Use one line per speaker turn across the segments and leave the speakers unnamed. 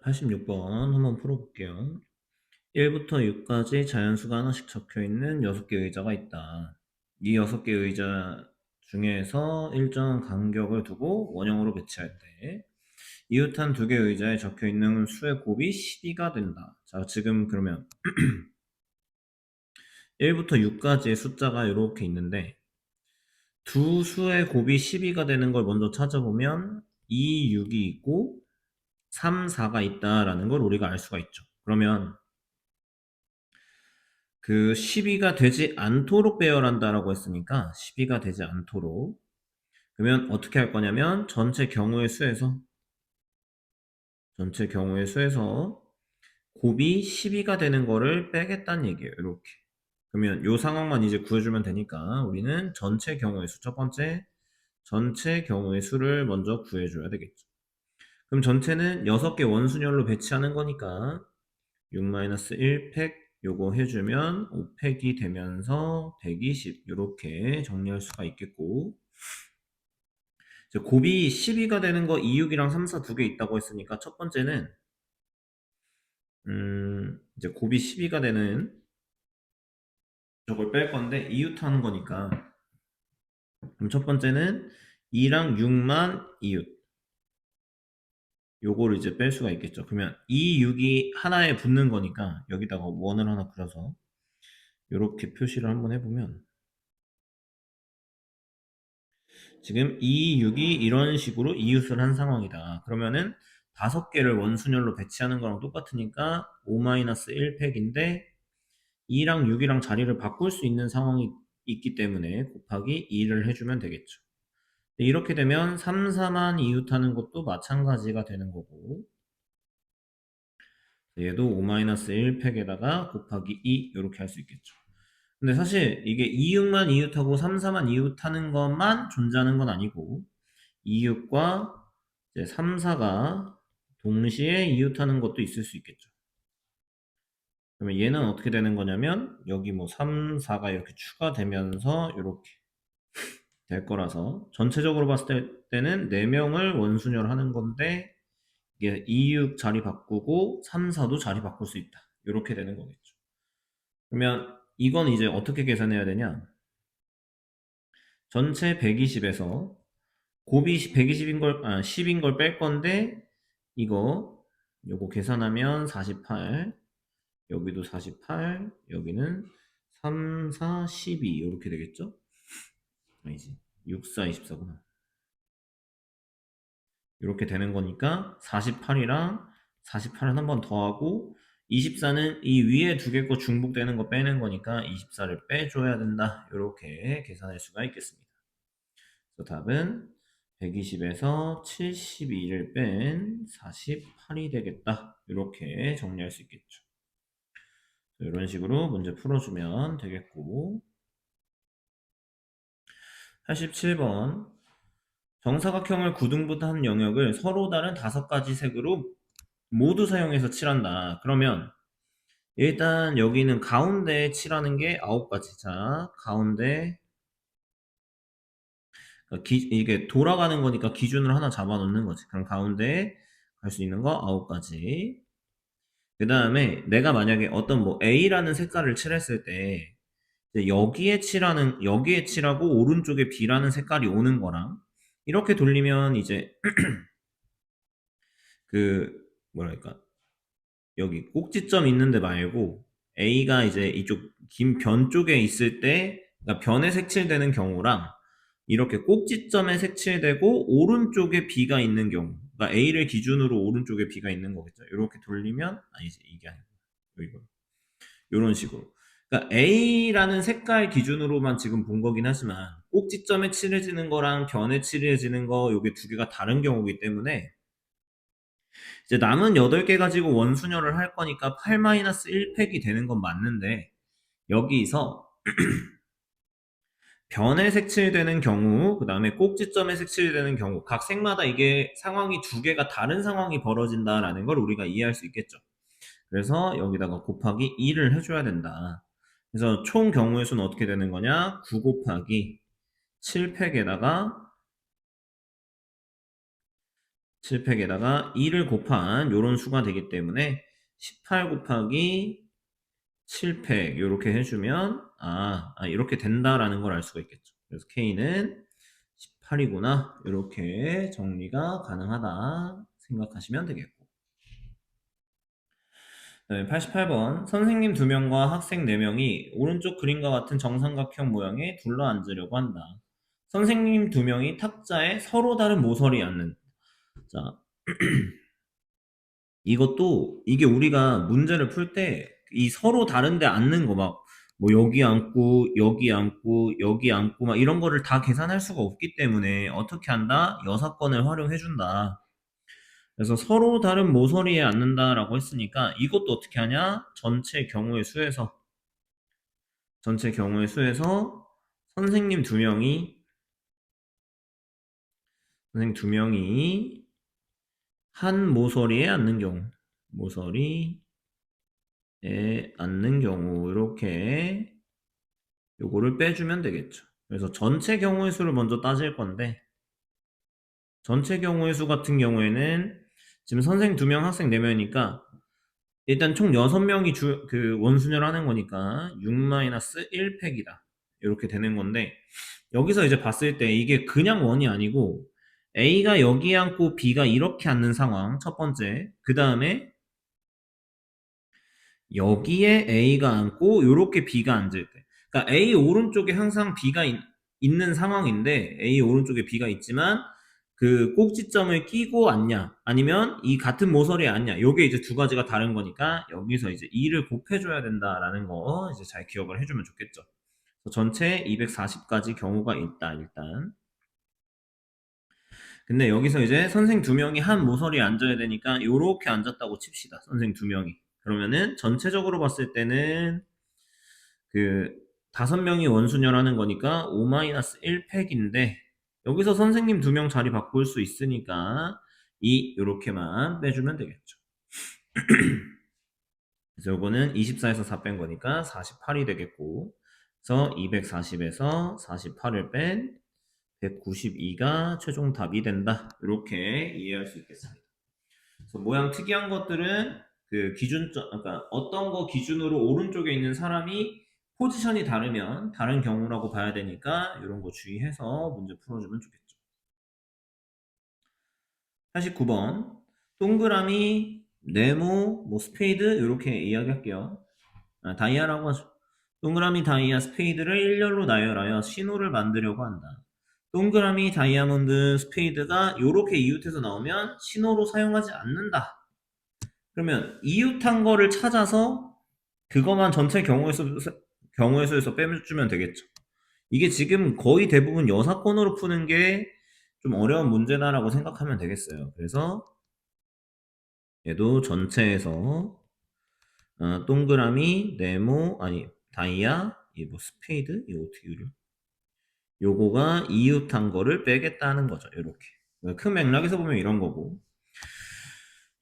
86번 한번 풀어볼게요. 1부터 6까지 자연수가 하나씩 적혀있는 6개 의자가 있다. 이 6개 의자 중에서 일정 간격을 두고 원형으로 배치할 때 이웃한 2개 의자에 적혀있는 수의 곱이 12가 된다. 자, 지금 그러면 1부터 6까지의 숫자가 이렇게 있는데 두 수의 곱이 12가 되는 걸 먼저 찾아보면 2, 6이 있고 3, 4가 있다라는 걸 우리가 알 수가 있죠. 그러면 그 12가 되지 않도록 배열한다라고 했으니까 12가 되지 않도록 그러면 어떻게 할 거냐면 전체 경우의 수에서 곱이 12가 되는 거를 빼겠다는 얘기예요. 이렇게. 그러면 요 상황만 이제 구해주면 되니까 우리는 전체 경우의 수, 첫 번째 전체 경우의 수를 먼저 구해줘야 되겠죠. 그럼 전체는 6개 원순열로 배치하는 거니까 6-1 팩 요거 해주면 5 팩이 되면서 120 이렇게 정리할 수가 있겠고 이제 곱이 12가 되는 거 2, 6이랑 3, 4 두 개 있다고 했으니까 첫 번째는 이제 곱이 12가 되는 저걸 뺄 건데 이웃하는 거니까 그럼 첫 번째는 2랑 6만 이웃 요거를 이제 뺄 수가 있겠죠. 그러면 2, 6이 하나에 붙는 거니까 여기다가 원을 하나 그려서 이렇게 표시를 한번 해보면 지금 2, 6이 이런 식으로 이웃을 한 상황이다. 그러면은 5개를 원순열로 배치하는 거랑 똑같으니까 5-1 팩인데 2랑 6이랑 자리를 바꿀 수 있는 상황이 있기 때문에 곱하기 2를 해주면 되겠죠. 이렇게 되면 3, 4만 이웃하는 것도 마찬가지가 되는 거고 얘도 5-1 팩에다가 곱하기 2 이렇게 할 수 있겠죠. 근데 사실 이게 2, 6만 이웃하고 3, 4만 이웃하는 것만 존재하는 건 아니고 2, 6과 이제 3, 4가 동시에 이웃하는 것도 있을 수 있겠죠. 그러면 얘는 어떻게 되는 거냐면 여기 뭐 3, 4가 이렇게 추가되면서 이렇게 될 거라서 전체적으로 봤을 때는 4명을 원순열 하는 건데 이게 2, 6 자리 바꾸고 3, 4도 자리 바꿀 수 있다. 이렇게 되는 거겠죠. 그러면 이건 이제 어떻게 계산해야 되냐? 전체 120에서 곱이 120인 걸, 10인 걸 뺄 건데 요거 계산하면 48, 여기도 48, 여기는 3, 4, 12 이렇게 되겠죠? 아니지. 6, 4, 24구나. 이렇게 되는 거니까 48이랑 48은 한 번 더하고 24는 이 위에 두 개 거 중복되는 거 빼는 거니까 24를 빼줘야 된다. 이렇게 계산할 수가 있겠습니다. 그래서 답은 120에서 72를 뺀 48이 되겠다. 이렇게 정리할 수 있겠죠. 이런 식으로 문제 풀어주면 되겠고 87번 정사각형을 구등분한 영역을 서로 다른 5가지 색으로 모두 사용해서 칠한다. 그러면 일단 여기는 가운데에 칠하는 게 9가지. 자, 가운데 이게 돌아가는 거니까 기준을 하나 잡아 놓는 거지. 그럼 가운데에 갈 수 있는 거 9가지. 그 다음에 내가 만약에 어떤 뭐 A라는 색깔을 칠했을 때 이제 여기에 칠하고 오른쪽에 B라는 색깔이 오는 거랑 이렇게 돌리면 이제 그 뭐랄까 여기 꼭지점 있는데 말고 A가 이제 이쪽 긴 변 쪽에 있을 때 그러니까 변에 색칠되는 경우랑 이렇게 꼭지점에 색칠되고 오른쪽에 B가 있는 경우 그러니까 A를 기준으로 오른쪽에 B가 있는 거겠죠. 이렇게 돌리면 아니지 이게 아니고 이거 이런 식으로 그러니까 A라는 색깔 기준으로만 지금 본 거긴 하지만 꼭지점에 칠해지는 거랑 변에 칠해지는 거 요게 두 개가 다른 경우이기 때문에 이제 남은 8개 가지고 원순열을 할 거니까 8-1 팩이 되는 건 맞는데 여기서 변에 색칠되는 경우 그 다음에 꼭지점에 색칠되는 경우 각 색마다 이게 상황이 두 개가 다른 상황이 벌어진다라는 걸 우리가 이해할 수 있겠죠. 그래서 여기다가 곱하기 2를 해줘야 된다. 그래서 총 경우의 수는 어떻게 되는 거냐 9 곱하기 7팩에다가 7팩에다가 2를 곱한 요런 수가 되기 때문에 18 곱하기 7팩 요렇게 해주면 이렇게 된다라는 걸 알 수가 있겠죠. 그래서 K는 18이구나 이렇게 정리가 가능하다 생각하시면 되겠고, 네, 88번 선생님 2명과 학생 4명이 오른쪽 그림과 같은 정삼각형 모양에 둘러앉으려고 한다. 선생님 2명이 탁자에 서로 다른 모서리에 앉는. 자, 이것도 이게 우리가 문제를 풀 때 이 서로 다른데 앉는 거 막 뭐 여기 앉고 여기 앉고 여기 앉고 막 이런 거를 다 계산할 수가 없기 때문에 어떻게 한다? 여사건을 활용해 준다. 그래서 서로 다른 모서리에 앉는다라고 했으니까 이것도 어떻게 하냐? 전체 경우의 수에서 선생님 2명이 한 모서리에 앉는 경우 이렇게 요거를 빼주면 되겠죠. 그래서 전체 경우의 수를 먼저 따질 건데, 전체 경우의 수 같은 경우에는 지금 선생 2명, 학생 4명이니까 일단 총 6명이 원순위를 하는 거니까 6-1팩이다. 이렇게 되는 건데, 여기서 이제 봤을 때 이게 그냥 원이 아니고 A가 여기 앉고 B가 이렇게 앉는 상황, 첫 번째. 그 다음에 여기에 A가 앉고 요렇게 B가 앉을 때, 그러니까 A 오른쪽에 항상 B가 있는 상황인데 A 오른쪽에 B가 있지만 그 꼭지점을 끼고 앉냐 아니면 이 같은 모서리에 앉냐, 요게 이제 두 가지가 다른 거니까 여기서 이제 2를 곱해줘야 된다라는 거 이제 잘 기억을 해주면 좋겠죠. 그래서 전체 240가지 경우가 있다 일단. 근데 여기서 이제 선생 2명이 한 모서리에 앉아야 되니까 요렇게 앉았다고 칩시다. 선생 2명이. 그러면은 전체적으로 봤을 때는 그 5명이 원순열하는 거니까 5-1팩인데 여기서 선생님 2명 자리 바꿀 수 있으니까 요렇게만 빼주면 되겠죠. 그래서 요거는 24에서 4 뺀 거니까 48이 되겠고, 그래서 240에서 48을 뺀 192가 최종 답이 된다. 이렇게 이해할 수 있겠습니다. 그래서 모양 특이한 것들은 그 기준점, 그러니까 어떤 거 기준으로 오른쪽에 있는 사람이 포지션이 다르면 다른 경우라고 봐야 되니까 이런 거 주의해서 문제 풀어주면 좋겠죠. 89번 동그라미, 네모, 뭐 스페이드 이렇게 이야기할게요. 다이아라고 하죠. 동그라미, 다이아, 스페이드를 일렬로 나열하여 신호를 만들려고 한다. 동그라미, 다이아몬드, 스페이드가 이렇게 이웃해서 나오면 신호로 사용하지 않는다. 그러면 이웃한 거를 찾아서 그것만 전체 경우의 수에서 빼주면 되겠죠. 이게 지금 거의 대부분 여사건으로 푸는 게 좀 어려운 문제다라고 생각하면 되겠어요. 그래서 얘도 전체에서 동그라미, 네모, 다이아, 뭐 스페이드, 이거 어떻게 그려? 요거가 이웃한 거를 빼겠다는 거죠. 이렇게. 큰 맥락에서 보면 이런 거고.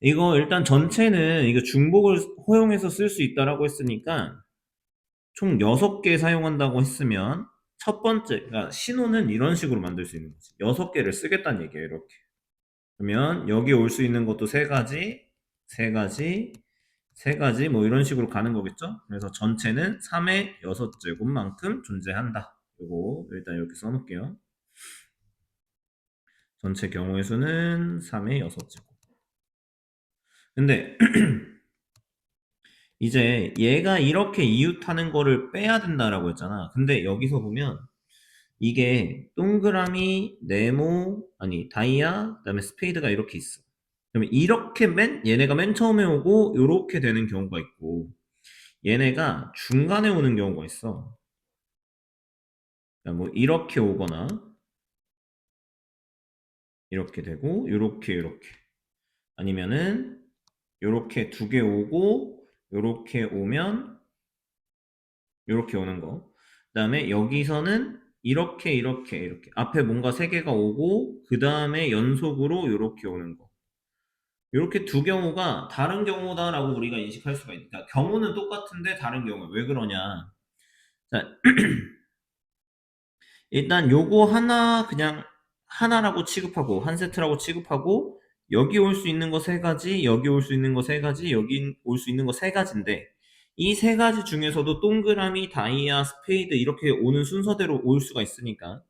이거 일단 전체는 이거 중복을 허용해서 쓸 수 있다라고 했으니까 총 6개 사용한다고 했으면 첫 번째, 그러니까 신호는 이런 식으로 만들 수 있는 거지. 6개를 쓰겠다는 얘기예요. 이렇게. 그러면 여기 올 수 있는 것도 3가지, 3가지, 3가지 뭐 이런 식으로 가는 거겠죠. 그래서 전체는 3의 6제곱만큼 존재한다. 요거 일단 이렇게 써놓을게요. 전체 경우의 수는 3의 6제곱. 근데 이제 얘가 이렇게 이웃하는 거를 빼야 된다라고 했잖아. 근데 여기서 보면 이게 동그라미, 네모, 다이아, 그다음에 스페이드가 이렇게 있어. 그러면 이렇게 얘네가 맨 처음에 오고 이렇게 되는 경우가 있고, 얘네가 중간에 오는 경우가 있어. 그러니까 뭐 이렇게 오거나 이렇게 되고 이렇게 아니면은 이렇게 2개 오고 이렇게 오면 이렇게 오는 거. 그다음에 여기서는 이렇게 앞에 뭔가 3개가 오고 그 다음에 연속으로 이렇게 오는 거. 이렇게 두 경우가 다른 경우다라고 우리가 인식할 수가 있다. 경우는 똑같은데 다른 경우. 왜 그러냐? 자, 일단 요거 하나 그냥 하나라고 취급하고 한 세트라고 취급하고 여기 올 수 있는 거 세 가지, 여기 올 수 있는 거 세 가지, 여기 올 수 있는 거 세 가지인데 이 세 가지 중에서도 동그라미, 다이아, 스페이드 이렇게 오는 순서대로 올 수가 있으니까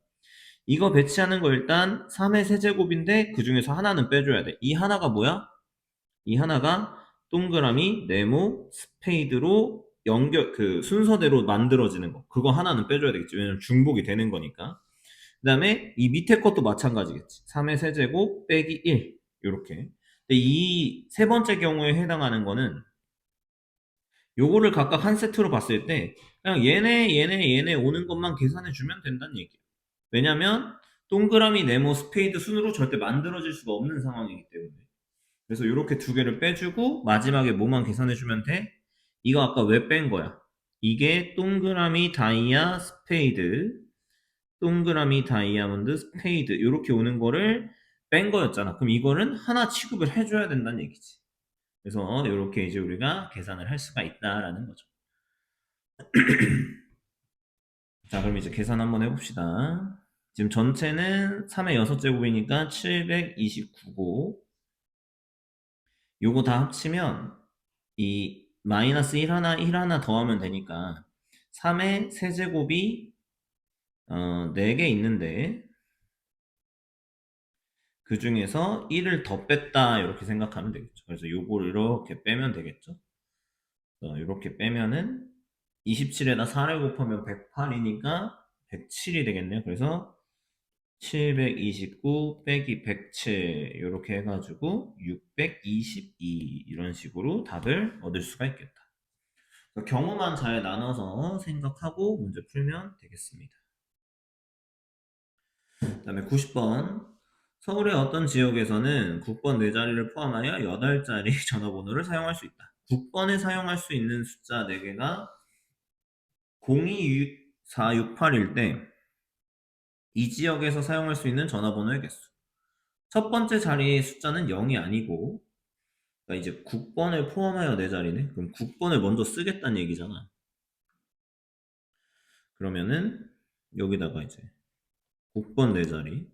이거 배치하는 거 일단 3의 세제곱인데 그 중에서 하나는 빼줘야 돼. 이 하나가 뭐야? 이 하나가 동그라미, 네모, 스페이드로 연결 그 순서대로 만들어지는 거. 그거 하나는 빼줘야 되겠지. 왜냐면 중복이 되는 거니까. 그다음에 이 밑에 것도 마찬가지겠지. 3의 세제곱 빼기 1 요렇게. 근데 이 세 번째 경우에 해당하는 거는 요거를 각각 한 세트로 봤을 때 그냥 얘네 오는 것만 계산해 주면 된다는 얘기야. 왜냐면 동그라미, 네모, 스페이드 순으로 절대 만들어질 수가 없는 상황이기 때문에. 그래서 이렇게 두 개를 빼주고 마지막에 뭐만 계산해주면 돼? 이거 아까 왜 뺀 거야? 이게 동그라미, 다이아, 스페이드, 동그라미, 다이아몬드, 스페이드 이렇게 오는 거를 뺀 거였잖아. 그럼 이거는 하나 취급을 해줘야 된다는 얘기지. 그래서 이렇게 이제 우리가 계산을 할 수가 있다라는 거죠. 자, 그럼 이제 계산 한번 해봅시다. 지금 전체는 3의 6제곱이니까 729고 요거 다 합치면 이 마이너스 1 하나 1 하나 더하면 되니까 3의 세제곱이 4개 있는데 그 중에서 1을 더 뺐다 이렇게 생각하면 되겠죠. 그래서 요거를 이렇게 빼면 되겠죠. 이렇게 빼면은 27에다 4를 곱하면 108이니까 107이 되겠네요. 그래서 729 빼기 107 이렇게 해가지고 622 이런 식으로 답을 얻을 수가 있겠다. 경우만 잘 나눠서 생각하고 문제 풀면 되겠습니다. 그 다음에 90번. 서울의 어떤 지역에서는 국번 4자리를 포함하여 8자리 전화번호를 사용할 수 있다. 국번에 사용할 수 있는 숫자 4개가 02468일 때 이 지역에서 사용할 수 있는 전화번호의 개수. 첫 번째 자리의 숫자는 0이 아니고 그러니까 이제 국번을 포함하여 4자리네. 그럼 국번을 먼저 쓰겠다는 얘기잖아. 그러면은 여기다가 이제 국번 4자리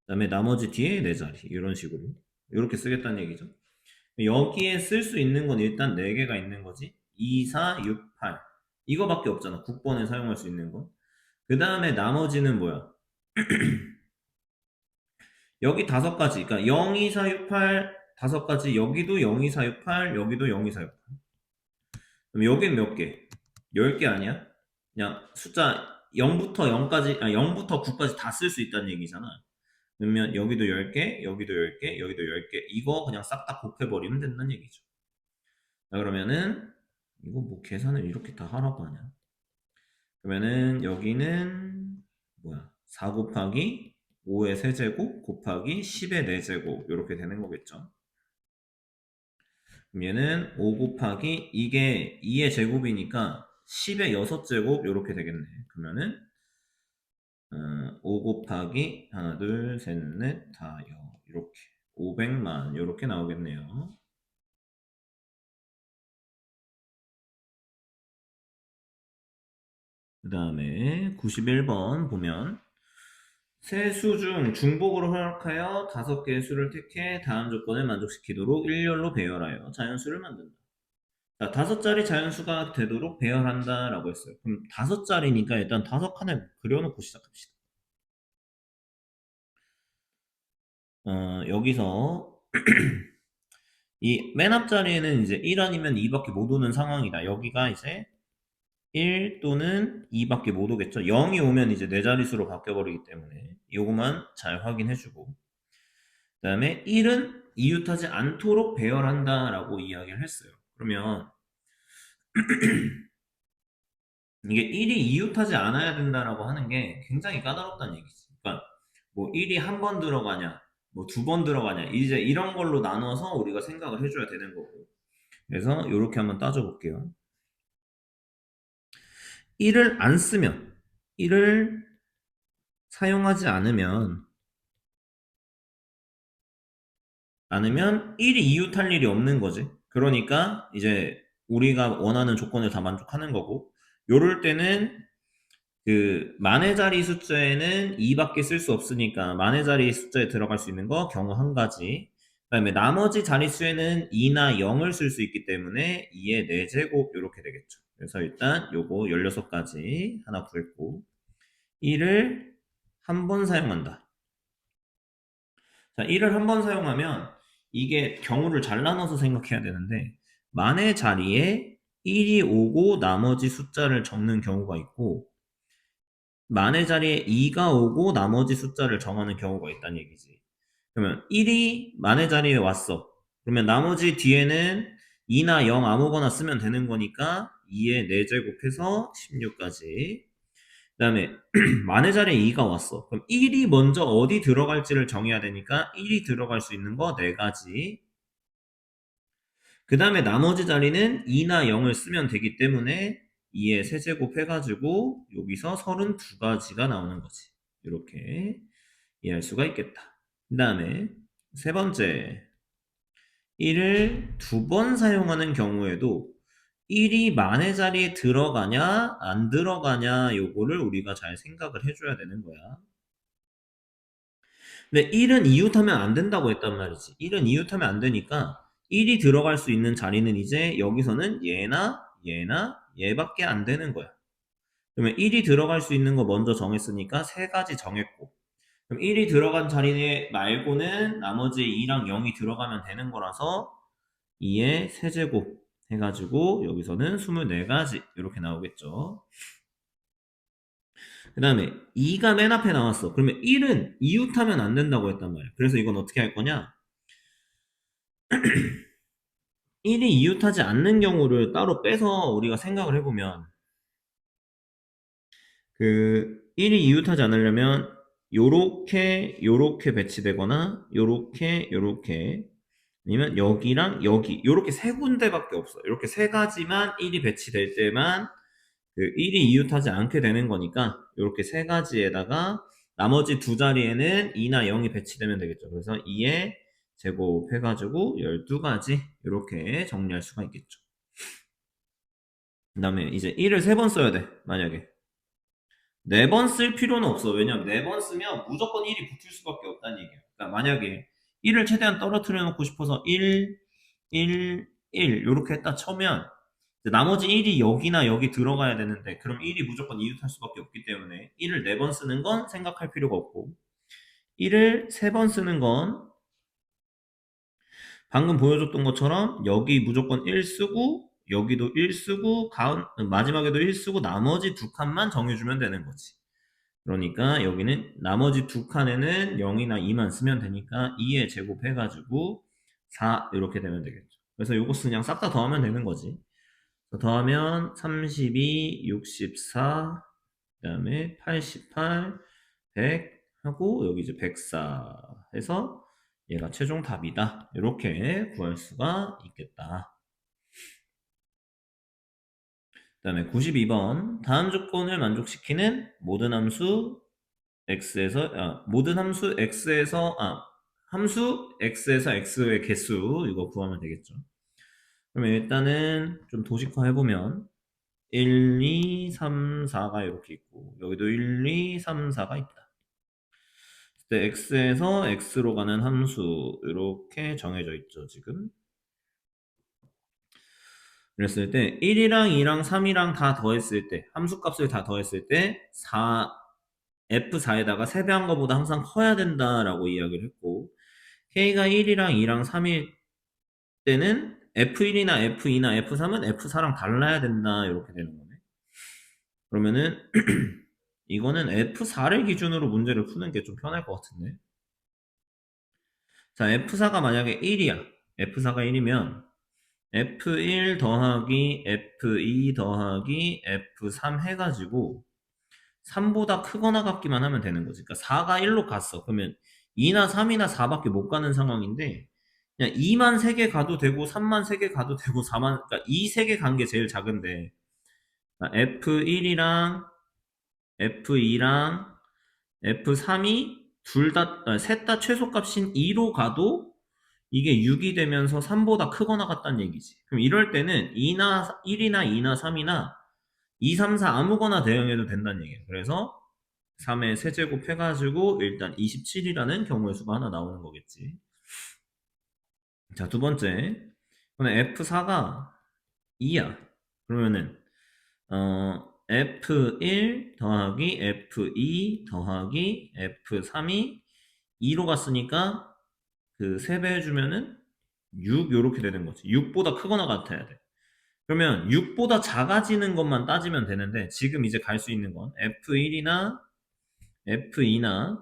그 다음에 나머지 뒤에 4자리 이런 식으로 이렇게 쓰겠다는 얘기죠. 여기에 쓸 수 있는 건 일단 4개가 있는 거지. 2, 4, 6, 8 이거밖에 없잖아. 국번에 사용할 수 있는 거. 그 다음에 나머지는 뭐야? 여기 5가지 그러니까 0, 2, 4, 6, 8 5가지 여기도 0, 2, 4, 6, 8 여기도 0, 2, 4, 6, 8 그럼 여긴 몇 개? 10개 아니야? 그냥 숫자 0부터 0까지, 0부터 9까지 다 쓸 수 있다는 얘기잖아. 그러면 여기도 10개, 여기도 10개, 여기도 10개. 이거 그냥 싹 다 곱해버리면 된다는 얘기죠. 자, 그러면은, 이거 뭐 계산을 이렇게 다 하라고 하냐. 그러면은 여기는, 뭐야. 4 곱하기 5의 세제곱 곱하기 10의 4제곱. 이렇게 되는 거겠죠. 그럼 얘는 5 곱하기, 이게 2의 제곱이니까 10의 6제곱. 이렇게 되겠네. 그러면은, 5 곱하기 하나 둘 셋 넷 다여 이렇게 500만 이렇게 나오겠네요. 그 다음에 91번 보면 세 수 중 중복으로 허락하여 5개의 수를 택해 다음 조건을 만족시키도록 일렬로 배열하여 자연수를 만든다. 자, 5자리 자연수가 되도록 배열한다 라고 했어요. 그럼 5자리니까 일단 5칸을 그려놓고 시작합시다. 여기서 이 맨 앞자리에는 이제 1 아니면 2밖에 못 오는 상황이다. 여기가 이제 1 또는 2밖에 못 오겠죠. 0이 오면 이제 네 자릿수로 바뀌어버리기 때문에 이거만 잘 확인해주고 그 다음에 1은 이웃하지 않도록 배열한다 라고 이야기를 했어요. 그러면 이게 1이 이웃하지 않아야 된다라고 하는 게 굉장히 까다롭다는 얘기지. 그러니까 뭐 1이 한 번 들어가냐 뭐 2번 들어가냐 이제 이런 걸로 나눠서 우리가 생각을 해줘야 되는 거고 그래서 이렇게 한번 따져볼게요. 1을 안 쓰면 1을 사용하지 않으면 1이 이웃할 일이 없는 거지. 그러니까 이제 우리가 원하는 조건을 다 만족하는 거고 요럴 때는 그 만의 자리 숫자에는 2밖에 쓸 수 없으니까 만의 자리 숫자에 들어갈 수 있는 거 경우 한 가지. 그다음에 나머지 자릿수에는 2나 0을 쓸 수 있기 때문에 2의 4제곱 이렇게 되겠죠. 그래서 일단 요거 16가지 하나 구했고 1을 한 번 사용한다. 자, 1을 한 번 사용하면 이게 경우를 잘 나눠서 생각해야 되는데 만의 자리에 1이 오고 나머지 숫자를 적는 경우가 있고 만의 자리에 2가 오고 나머지 숫자를 정하는 경우가 있다는 얘기지. 그러면 1이 만의 자리에 왔어. 그러면 나머지 뒤에는 2나 0 아무거나 쓰면 되는 거니까 2의 4제곱해서 16까지. 그 다음에 만의 자리에 2가 왔어. 그럼 1이 먼저 어디 들어갈지를 정해야 되니까 1이 들어갈 수 있는 거 4가지. 그 다음에 나머지 자리는 2나 0을 쓰면 되기 때문에 2의 세제곱 해가지고 여기서 32가지가 나오는 거지. 이렇게 이해할 수가 있겠다. 그 다음에 세 번째 1을 두 번 사용하는 경우에도 1이 만의 자리에 들어가냐 안 들어가냐 요거를 우리가 잘 생각을 해줘야 되는 거야. 근데 1은 이웃하면 안 된다고 했단 말이지. 1은 이웃하면 안 되니까 1이 들어갈 수 있는 자리는 이제 여기서는 얘나 얘나 얘밖에 안 되는 거야. 그러면 1이 들어갈 수 있는 거 먼저 정했으니까 세 가지 정했고 그럼 1이 들어간 자리 말고는 나머지 2랑 0이 들어가면 되는 거라서 2의 세제곱 해가지고 여기서는 24가지 이렇게 나오겠죠. 그 다음에 2가 맨 앞에 나왔어. 그러면 1은 이웃하면 안 된다고 했단 말이야. 그래서 이건 어떻게 할 거냐? 1이 이웃하지 않는 경우를 따로 빼서 우리가 생각을 해보면 그 1이 이웃하지 않으려면 요렇게 배치되거나 요렇게 아니면 여기랑 여기 요렇게 세 군데밖에 없어. 이렇게 세 가지만 1이 배치될 때만 그 1이 이웃하지 않게 되는 거니까 이렇게 세 가지에다가 나머지 두 자리에는 2나 0이 배치되면 되겠죠. 그래서 2에 제곱해가지고 12가지 이렇게 정리할 수가 있겠죠. 그 다음에 이제 1을 세 번 써야 돼. 만약에 4번 쓸 필요는 없어. 왜냐면 4번 쓰면 무조건 1이 붙을 수밖에 없다는 얘기야. 그러니까 만약에 1을 최대한 떨어뜨려 놓고 싶어서 1, 1, 1 이렇게 했다 쳐면 나머지 1이 여기나 여기 들어가야 되는데 그럼 1이 무조건 이웃할 수밖에 없기 때문에 1을 4번 쓰는 건 생각할 필요가 없고 1을 3번 쓰는 건 방금 보여줬던 것처럼 여기 무조건 1 쓰고 여기도 1 쓰고 마지막에도 1 쓰고 나머지 두 칸만 정해주면 되는 거지. 그러니까 여기는 나머지 두 칸에는 0이나 2만 쓰면 되니까 2에 제곱해가지고 4 이렇게 되면 되겠죠. 그래서 요거 그냥 싹 다 더하면 되는 거지. 더하면 32, 64, 그 다음에 88, 100 하고 여기 이제 104 해서 얘가 최종 답이다. 이렇게 구할 수가 있겠다. 그 다음에 92번 다음 조건을 만족시키는 모든 함수 함수 x에서 x의 개수 이거 구하면 되겠죠. 그러면 일단은 좀 도식화 해보면 1, 2, 3, 4가 이렇게 있고 여기도 1, 2, 3, 4가 있다. 그때 x에서 x로 가는 함수 이렇게 정해져 있죠 지금. 그랬을 때 1이랑 2랑 3이랑 다 더했을 때 함수값을 다 더했을 때 F4에다가 세배한 것보다 항상 커야 된다라고 이야기를 했고 K가 1이랑 2랑 3일 때는 F1이나 F2나 F3은 F4랑 달라야 된다 이렇게 되는 거네. 그러면은 이거는 F4를 기준으로 문제를 푸는 게 좀 편할 것 같은데. 자, F4가 만약에 1이야. F4가 1이면 F1 더하기 F2 더하기 F3 해가지고 3보다 크거나 같기만 하면 되는 거지. 그러니까 4가 1로 갔어. 그러면 2나 3이나 4밖에 못 가는 상황인데 그냥 2만 3개 가도 되고 3만 3개 가도 되고 4만 그러니까 2 3개 간 게 제일 작은데 F1이랑 F2랑 F3이 셋 다 최소값인 2로 가도 이게 6이 되면서 3보다 크거나 같다는 얘기지. 그럼 이럴 때는 1이나 2나 3이나 2, 3, 4 아무거나 대응해도 된다는 얘기예요. 그래서 3의 세제곱 해가지고 일단 27이라는 경우의 수가 하나 나오는 거겠지. 자, 두 번째. F4가 2야. 그러면은 F1 더하기 F2 더하기 F3이 2로 갔으니까 그 3배 해주면은 6 요렇게 되는 거지. 6보다 크거나 같아야 돼. 그러면 6보다 작아지는 것만 따지면 되는데 지금 이제 갈 수 있는 건 F1이나 F2나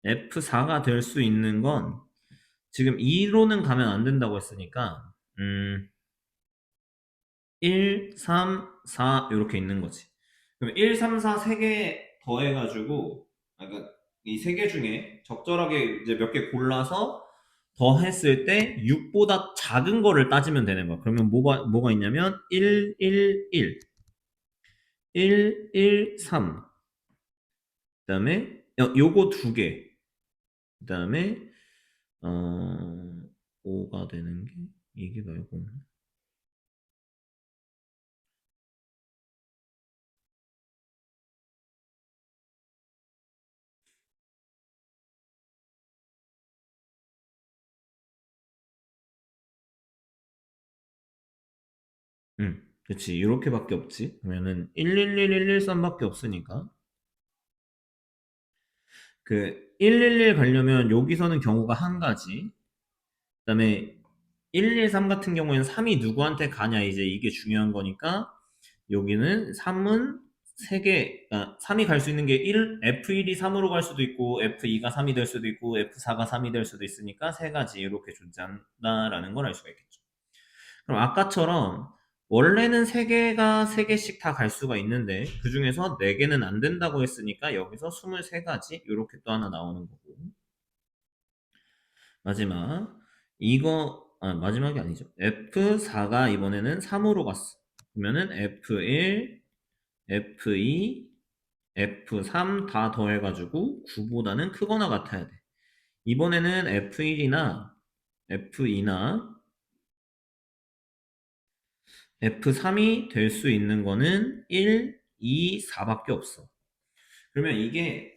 F4가 될 수 있는 건 지금 2로는 가면 안 된다고 했으니까 1, 3, 4 이렇게 있는 거지. 그럼 1, 3, 4 세 개 더해가지고 그러니까 이 세 개 중에 적절하게 이제 몇 개 골라서 더했을 때 6보다 작은 거를 따지면 되는 거야. 그러면 뭐가 있냐면 1, 1, 1, 1, 1, 3. 그다음에 요거 두 개. 그다음에 어 5가 되는 게 이게 말고 그치. 이렇게밖에 없지. 그러면은 111113밖에 없으니까 그 111 가려면 여기서는 경우가 한 가지. 그다음에 113 같은 경우에는 3이 누구한테 가냐 이제 이게 중요한 거니까 여기는 3은 3개, 3이 갈 수 있는 게 F1이 3으로 갈 수도 있고 F2가 3이 될 수도 있고 F4가 3이 될 수도 있으니까 세 가지 이렇게 존재한다라는 걸 알 수가 있겠죠. 그럼 아까처럼 원래는 3개가 3개씩 다 갈 수가 있는데 그 중에서 4개는 안 된다고 했으니까 여기서 23가지 이렇게 또 하나 나오는 거고 마지막 마지막이 아니죠. F4가 이번에는 3으로 갔어. 그러면은 F1, F2, F3 다 더해가지고 9보다는 크거나 같아야 돼. 이번에는 F1이나 F2나 F3이 될 수 있는 거는 1, 2, 4밖에 없어. 그러면 이게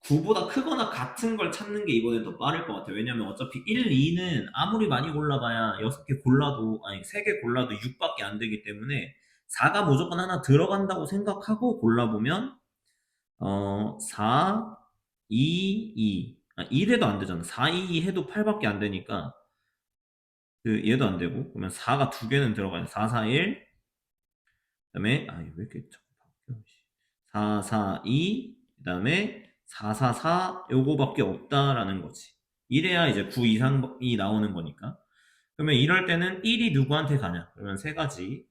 9보다 크거나 같은 걸 찾는 게 이번엔 더 빠를 것 같아요. 왜냐면 어차피 1, 2는 아무리 많이 골라봐야 6개 골라도, 아니, 3개 골라도 6밖에 안 되기 때문에 4가 무조건 하나 들어간다고 생각하고 골라보면, 4, 2, 2. 1해도 안 되잖아. 4, 2, 2 해도 8밖에 안 되니까, 얘도 안 되고, 그러면 4가 두 개는 들어가요. 4, 4, 1. 그 다음에, 왜 이렇게 자꾸 바뀌어. 4, 4, 2. 그 다음에 4, 4, 4. 요거밖에 없다라는 거지. 이래야 이제 9 이상이 나오는 거니까. 그러면 이럴 때는 1이 누구한테 가냐? 그러면 세 가지.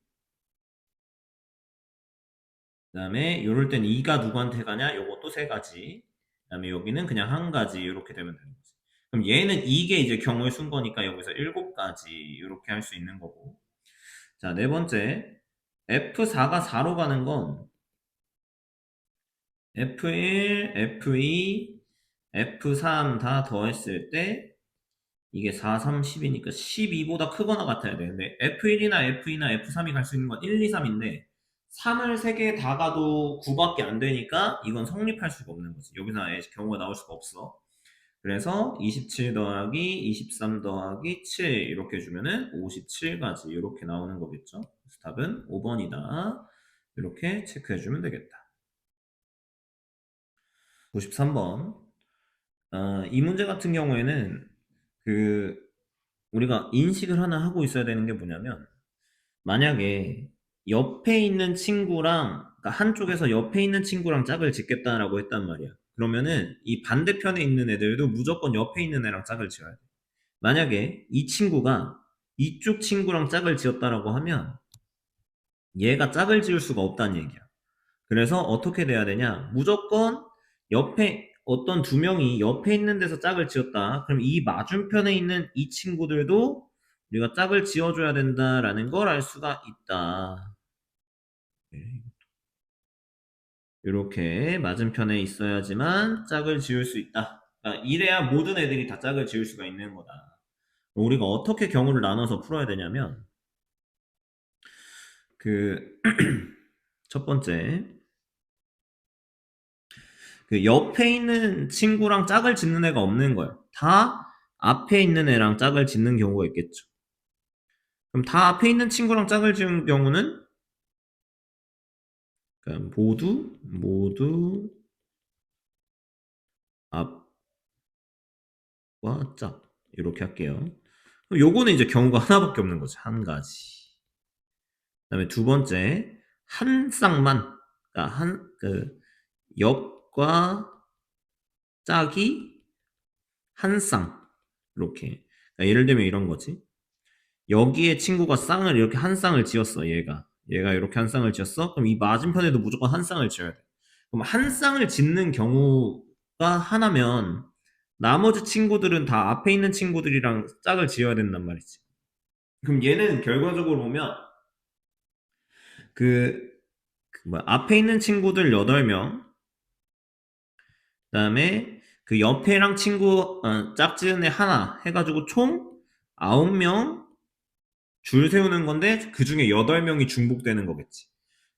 그 다음에 요럴 땐 2가 누구한테 가냐? 요것도 세 가지. 그 다음에 여기는 그냥 한 가지. 이렇게 되면 되는 거지. 그럼 얘는 이게 이제 경우의 순 거니까 여기서 7가지. 이렇게 할 수 있는 거고. 자, 네 번째. F4가 4로 가는 건 F1, F2, F3 다 더했을 때 이게 4, 3, 10이니까 12보다 크거나 같아야 돼. 근데 F1이나 F2나 F3이 갈 수 있는 건 1, 2, 3인데 3을 3개 다 가도 9밖에 안 되니까 이건 성립할 수가 없는 거지. 여기서 아예 경우가 나올 수가 없어. 그래서 27 더하기 23 더하기 7 이렇게 해주면은 57가지 이렇게 나오는 거겠죠. 그래서 답은 5번이다. 이렇게 체크해주면 되겠다. 93번. 이 문제 같은 경우에는 그 우리가 인식을 하나 하고 있어야 되는 게 뭐냐면 만약에 옆에 있는 친구랑 그러니까 한쪽에서 옆에 있는 친구랑 짝을 짓겠다라고 했단 말이야. 그러면은 이 반대편에 있는 애들도 무조건 옆에 있는 애랑 짝을 지어야 돼. 만약에 이 친구가 이쪽 친구랑 짝을 지었다라고 하면 얘가 짝을 지을 수가 없다는 얘기야. 그래서 어떻게 돼야 되냐? 무조건 옆에 어떤 두 명이 옆에 있는 데서 짝을 지었다. 그럼 이 맞은편에 있는 이 친구들도 우리가 짝을 지어줘야 된다라는 걸 알 수가 있다. 이렇게 맞은편에 있어야지만 짝을 지을 수 있다. 그러니까 이래야 모든 애들이 다 짝을 지을 수가 있는 거다. 우리가 어떻게 경우를 나눠서 풀어야 되냐면 그 첫 번째, 그 옆에 있는 친구랑 짝을 짓는 애가 없는 거예요. 다 앞에 있는 애랑 짝을 짓는 경우가 있겠죠. 그럼 다 앞에 있는 친구랑 짝을 지은 경우는 그러니까 모두 앞과 짝 이렇게 할게요. 그럼 요거는 이제 경우가 하나밖에 없는 거죠. 한 가지. 그다음에 두 번째, 한 쌍만, 그러니까 옆과 짝이 한 쌍. 이렇게. 그러니까 예를 들면 이런 거지. 여기에 친구가 쌍을 이렇게 한 쌍을 지었어, 얘가 이렇게 한 쌍을 지었어? 그럼 이 맞은편에도 무조건 한 쌍을 지어야 돼. 그럼 한 쌍을 짓는 경우가 하나면 나머지 친구들은 다 앞에 있는 친구들이랑 짝을 지어야 된단 말이지. 그럼 얘는 결과적으로 보면 그, 앞에 있는 친구들 8명, 그다음에 그 옆에랑 짝지은 애 하나 해가지고 총 9명 줄 세우는 건데 그 중에 8명이 중복되는 거겠지.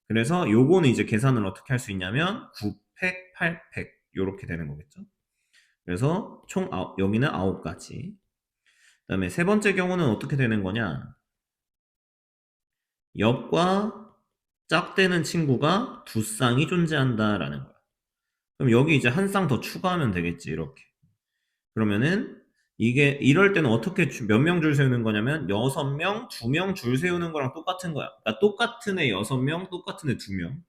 그래서 요거는 이제 계산을 어떻게 할 수 있냐면 9팩, 8팩 요렇게 되는 거겠죠. 그래서 총 여기는 9가지. 그다음에 세 번째 경우는 어떻게 되는 거냐? 옆과 짝되는 친구가 두 쌍이 존재한다라는 거야. 그럼 여기 이제 한 쌍 더 추가하면 되겠지, 이렇게. 그러면은 이게 이럴 때는 어떻게 몇 명 줄 세우는 거냐면 6명, 2명 줄 세우는 거랑 똑같은 거야. 그러니까 똑같은 애 6명, 똑같은 애 2명.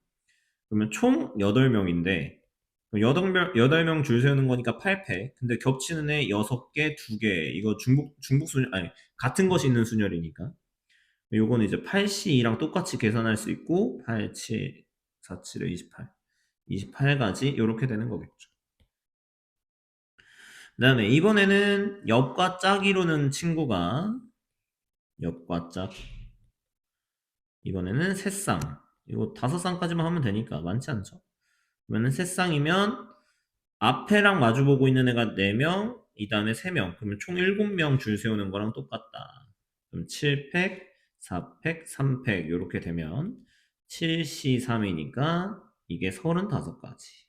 그러면 총 8명인데 8명 줄 세우는 거니까 8패. 근데 겹치는 애 6개, 2개. 이거 중복 순열 아니 같은 것이 있는 순열이니까. 요거는 이제 8C2랑 똑같이 계산할 수 있고 8, 7, 4, 7에 28. 28가지 요렇게 되는 거겠죠. 그다음에 이번에는 옆과 짝이루는 친구가 옆과 짝 이번에는 세 쌍. 이거 5쌍까지만 하면 되니까 많지 않죠? 그러면은 세 쌍이면 앞에랑 마주보고 있는 애가 4명, 이 다음에 3명. 그러면 총 7명 줄 세우는 거랑 똑같다. 그럼 7팩, 4팩, 3팩 이렇게 되면 7C3이니까 이게 35가지.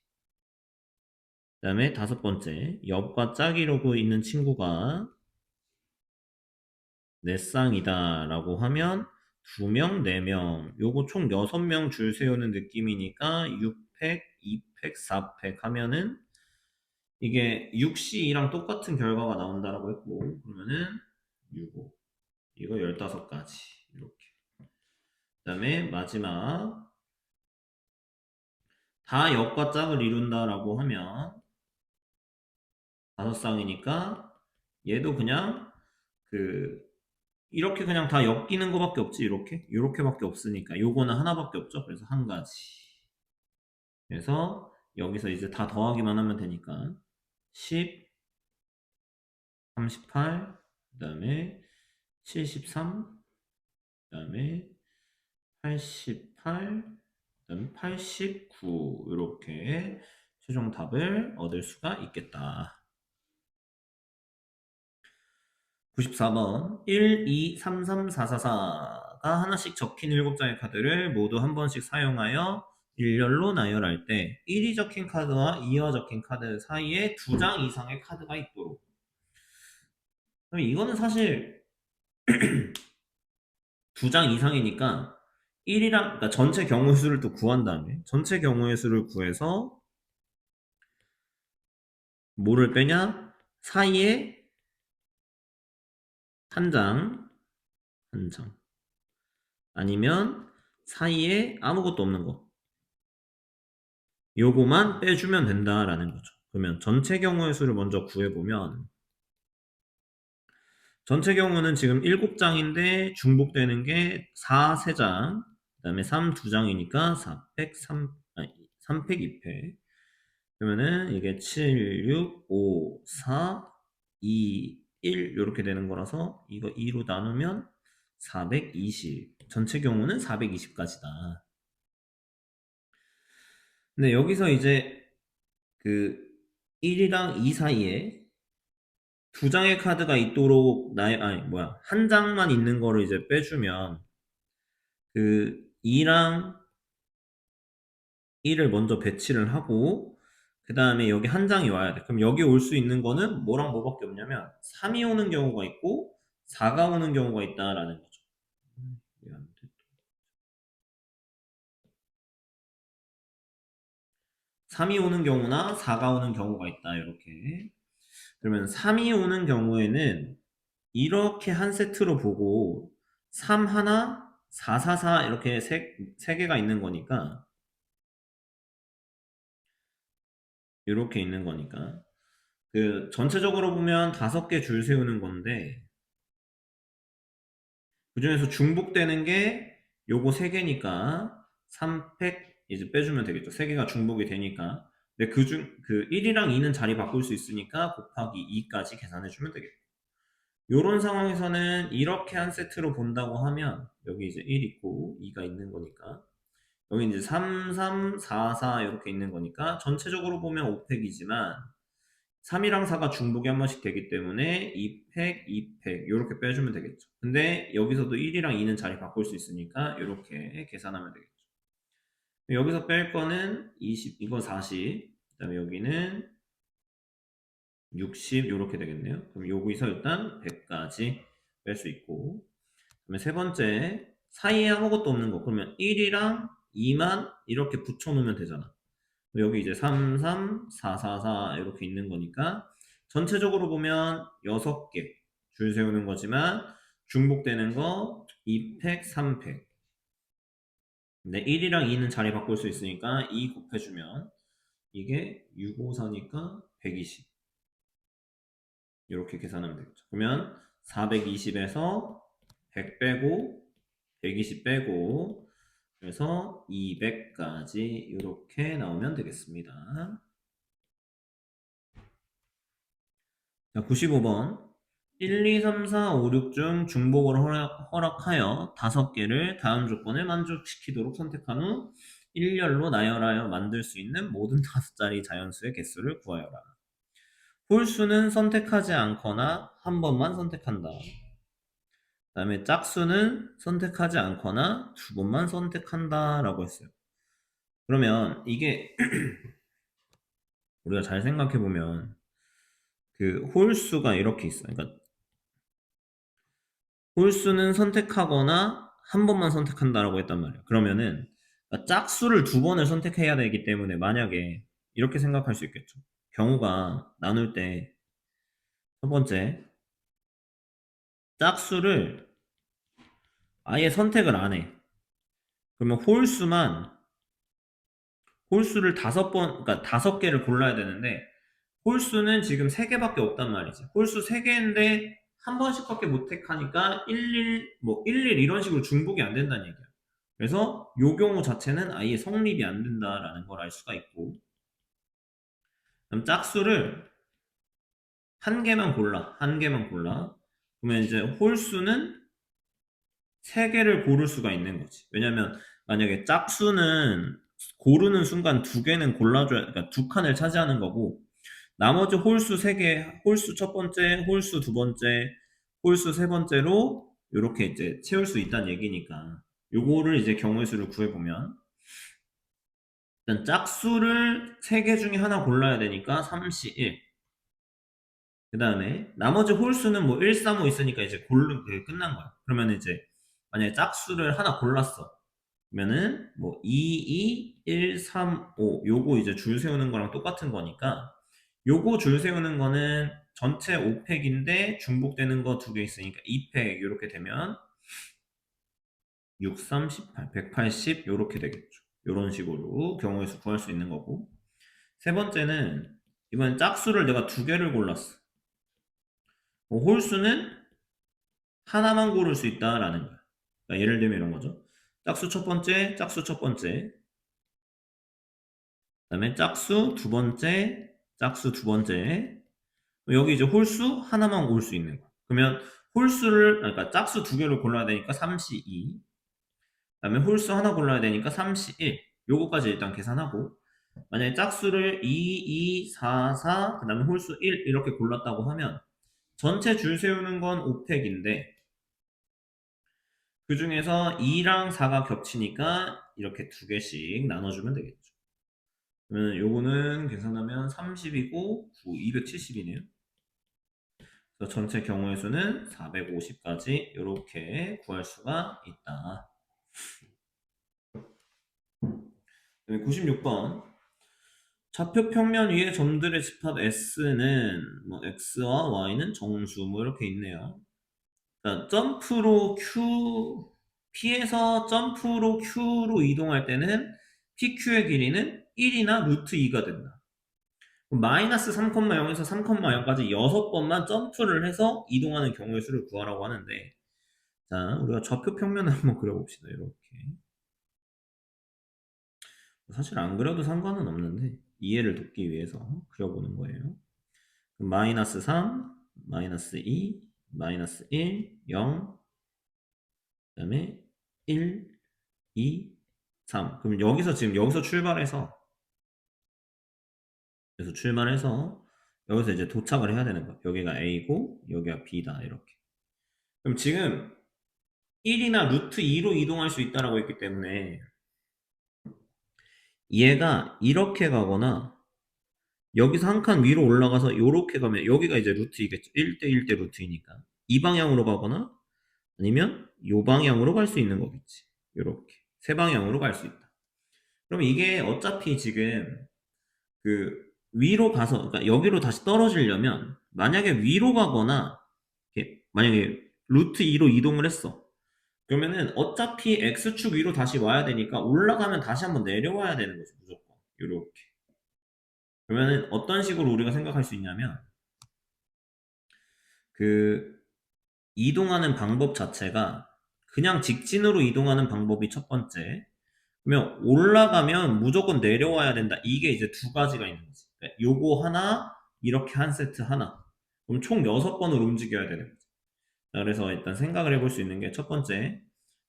그 다음에 다섯 번째, 옆과 짝이러고 있는 친구가 4쌍이다 라고 하면 2명, 4명. 요거 총 6명 줄 세우는 느낌이니까 6팩, 2팩, 4팩 하면은 이게 6C2랑 똑같은 결과가 나온다라고 했고, 그러면은 6, 5. 이거 15가지. 이렇게. 그 다음에 마지막. 다 역과 짝을 이룬다라고 하면 5쌍이니까 얘도 그냥 그 이렇게 그냥 다 엮이는 거밖에 없지. 이렇게밖에 없으니까 요거는 하나밖에 없죠. 그래서 한 가지. 그래서 여기서 이제 다 더하기만 하면 되니까 10, 38, 그 다음에 73, 그 다음에 88, 그다음에 89 이렇게 최종 답을 얻을 수가 있겠다. 94번 1, 2, 3, 3, 4, 4, 4가 하나씩 적힌 7장의 카드를 모두 한 번씩 사용하여 일렬로 나열할 때 1이 적힌 카드와 2가 적힌 카드 사이에 2장 이상의 카드가 있도록. 그럼 이거는 사실 2장 이상이니까 1이랑 그러니까 전체 경우의 수를 또 구한 다음에 전체 경우의 수를 구해서 뭐를 빼냐? 사이에 한 장, 한 장. 아니면 사이에 아무것도 없는 거. 요거만 빼주면 된다라는 거죠. 그러면 전체 경우의 수를 먼저 구해보면 전체 경우는 지금 7장인데 중복되는 게 4, 3장, 그 다음에 3, 2장이니까 4팩, 3팩, 2팩. 그러면은 이게 7, 6, 5, 4, 2, 1 이렇게 되는 거라서 이거 2로 나누면 420. 전체 경우는 420까지다. 근데 여기서 이제 그 1이랑 2 사이에 2장의 카드가 있도록 한 장만 있는 거를 이제 빼주면 그 2랑 1을 먼저 배치를 하고 그 다음에 여기 한 장이 와야 돼. 그럼 여기 올 수 있는 거는 뭐랑 뭐밖에 없냐면 3이 오는 경우가 있고 4가 오는 경우가 있다라는 거죠. 3이 오는 경우나 4가 오는 경우가 있다. 이렇게. 그러면 3이 오는 경우에는 이렇게 한 세트로 보고 3 하나, 4, 4, 4 이렇게 세 개가 있는 거니까 이렇게 있는 거니까 그 전체적으로 보면 5개 줄 세우는 건데 그 중에서 중복되는 게 요거 3개니까 3팩 이제 빼주면 되겠죠. 3개가 중복이 되니까. 근데 그 1이랑 2는 자리 바꿀 수 있으니까 곱하기 2까지 계산해주면 되겠고. 요런 상황에서는 이렇게 한 세트로 본다고 하면 여기 이제 1 있고 2가 있는 거니까 여기 이제 3, 3, 4, 4 이렇게 있는 거니까 전체적으로 보면 5팩이지만 3이랑 4가 중복이 한 번씩 되기 때문에 2팩, 2팩 이렇게 빼주면 되겠죠. 근데 여기서도 1이랑 2는 자리 바꿀 수 있으니까 이렇게 계산하면 되겠죠. 여기서 뺄 거는 20, 이거 40, 그 다음에 여기는 60 이렇게 되겠네요. 그럼 여기서 일단 100까지 뺄 수 있고 그러면 세 번째 사이에 아무것도 없는 거 그러면 1이랑 2만 이렇게 붙여놓으면 되잖아. 여기 이제 3, 3, 4, 4, 4 이렇게 있는 거니까 전체적으로 보면 6개 줄 세우는 거지만 중복되는 거 2팩, 3팩 근데 1이랑 2는 자리 바꿀 수 있으니까 2 곱해주면 이게 654니까 120 이렇게 계산하면 되겠죠. 그러면 420에서 100 빼고 120 빼고 그래서 200까지 이렇게 나오면 되겠습니다. 자, 95번 1, 2, 3, 4, 5, 6 중 중복을 허락하여 5개를 다음 조건을 만족시키도록 선택한 후 1열로 나열하여 만들 수 있는 모든 5자리 자연수의 개수를 구하여라. 홀수는 선택하지 않거나 한 번만 선택한다. 그 다음에 짝수는 선택하지 않거나 2번만 선택한다 라고 했어요. 그러면 이게 우리가 잘 생각해보면 그 홀수가 이렇게 있어요. 그러니까 홀수는 선택하거나 한 번만 선택한다라고 했단 말이에요. 그러면은 그러니까 짝수를 2번을 선택해야 되기 때문에 만약에 이렇게 생각할 수 있겠죠. 경우가 나눌 때 첫 번째 짝수를 아예 선택을 안 해. 그러면 홀수를 5번, 그러니까 5개를 골라야 되는데 홀수는 지금 3개밖에 없단 말이지. 홀수 3개인데 한 번씩밖에 못 택하니까 11, 뭐 11 이런 식으로 중복이 안 된다는 얘기야. 그래서 요 경우 자체는 아예 성립이 안 된다라는 걸 알 수가 있고 그럼 짝수를 한 개만 골라. 한 개만 골라. 그러면 이제 홀수는 3개를 고를 수가 있는 거지. 왜냐면 만약에 짝수는 고르는 순간 2개는 골라줘야, 그러니까 2칸을 차지하는 거고 나머지 홀수 3개, 홀수 첫 번째, 홀수 두 번째, 홀수 세 번째로 이렇게 이제 채울 수 있다는 얘기니까 요거를 이제 경우의 수를 구해보면 일단 짝수를 3개 중에 하나 골라야 되니까 3시1 그 다음에 나머지 홀수는 뭐 1, 3, 5 있으니까 이제 고르는 게 끝난 거야. 그러면 이제 만약에 짝수를 하나 골랐어. 그러면은 뭐 2, 2, 1, 3, 5 요거 이제 줄 세우는 거랑 똑같은 거니까 요거 줄 세우는 거는 전체 5팩인데 중복되는 거 2개 있으니까 2팩 이렇게 되면 6, 3, 18, 180 요렇게 되겠죠. 요런 식으로 경우의 수 구할 수 있는 거고 세 번째는 이번엔 짝수를 내가 2개를 골랐어. 홀수는 하나만 고를 수 있다라는 거야. 그러니까 예를 들면 이런 거죠. 짝수 첫 번째, 짝수 첫 번째. 그다음에 짝수 두 번째, 짝수 두 번째. 여기 이제 홀수 하나만 고를 수 있는 거. 그러면 그러니까 짝수 2개를 골라야 되니까 3시 2. 그다음에 홀수 하나 골라야 되니까 3시 1. 요거까지 일단 계산하고 만약에 짝수를 2, 2, 4, 4, 그다음에 홀수 1 이렇게 골랐다고 하면 전체 줄 세우는 건 5팩인데 그 중에서 2랑 4가 겹치니까 이렇게 두 개씩 나눠주면 되겠죠. 그러면 요거는 계산하면 30이고 9, 270이네요. 그래서 전체 경우의 수는 450까지 이렇게 구할 수가 있다. 96번. 좌표 평면 위의 점들의 집합 S는 뭐 X와 Y는 정수 뭐 이렇게 있네요. 그러니까 점프로 Q, P에서 점프로 Q로 이동할 때는 PQ의 길이는 1이나 루트 2가 된다. 마이너스 3,0에서 3,0까지 6번만 점프를 해서 이동하는 경우의 수를 구하라고 하는데, 자, 우리가 좌표 평면을 한번 그려봅시다. 이렇게. 사실 안 그려도 상관은 없는데, 이해를 돕기 위해서 그려보는 거예요. 마이너스 3, 마이너스 2, 마이너스 1, 0, 그 다음에 1, 2, 3. 그럼 여기서 출발해서, 여기서 이제 도착을 해야 되는 거야. 여기가 A고, 여기가 B다. 이렇게. 그럼 지금 1이나 루트 2로 이동할 수 있다라고 했기 때문에, 얘가 이렇게 가거나, 여기서 한 칸 위로 올라가서 이렇게 가면, 여기가 이제 루트 2겠죠. 1대 1대 루트 2니까. 이 방향으로 가거나, 아니면 요 방향으로 갈 수 있는 거겠지. 요렇게. 세 방향으로 갈 수 있다. 그럼 이게 어차피 지금 그 위로 가서, 그러니까 여기로 다시 떨어지려면 만약에 위로 가거나 만약에 루트 2로 이동을 했어. 그러면은 어차피 x축 위로 다시 와야 되니까 올라가면 다시 한번 내려와야 되는 거죠. 무조건. 요렇게. 그러면은 어떤 식으로 우리가 생각할 수 있냐면 그 이동하는 방법 자체가 그냥 직진으로 이동하는 방법이 첫 번째. 그러면 올라가면 무조건 내려와야 된다. 이게 이제 두 가지가 있는 거지. 그러니까 요거 하나, 이렇게 한 세트 하나. 그럼 총 6번을 움직여야 되는 거지. 자, 그래서 일단 생각을 해볼 수 있는 게 첫 번째,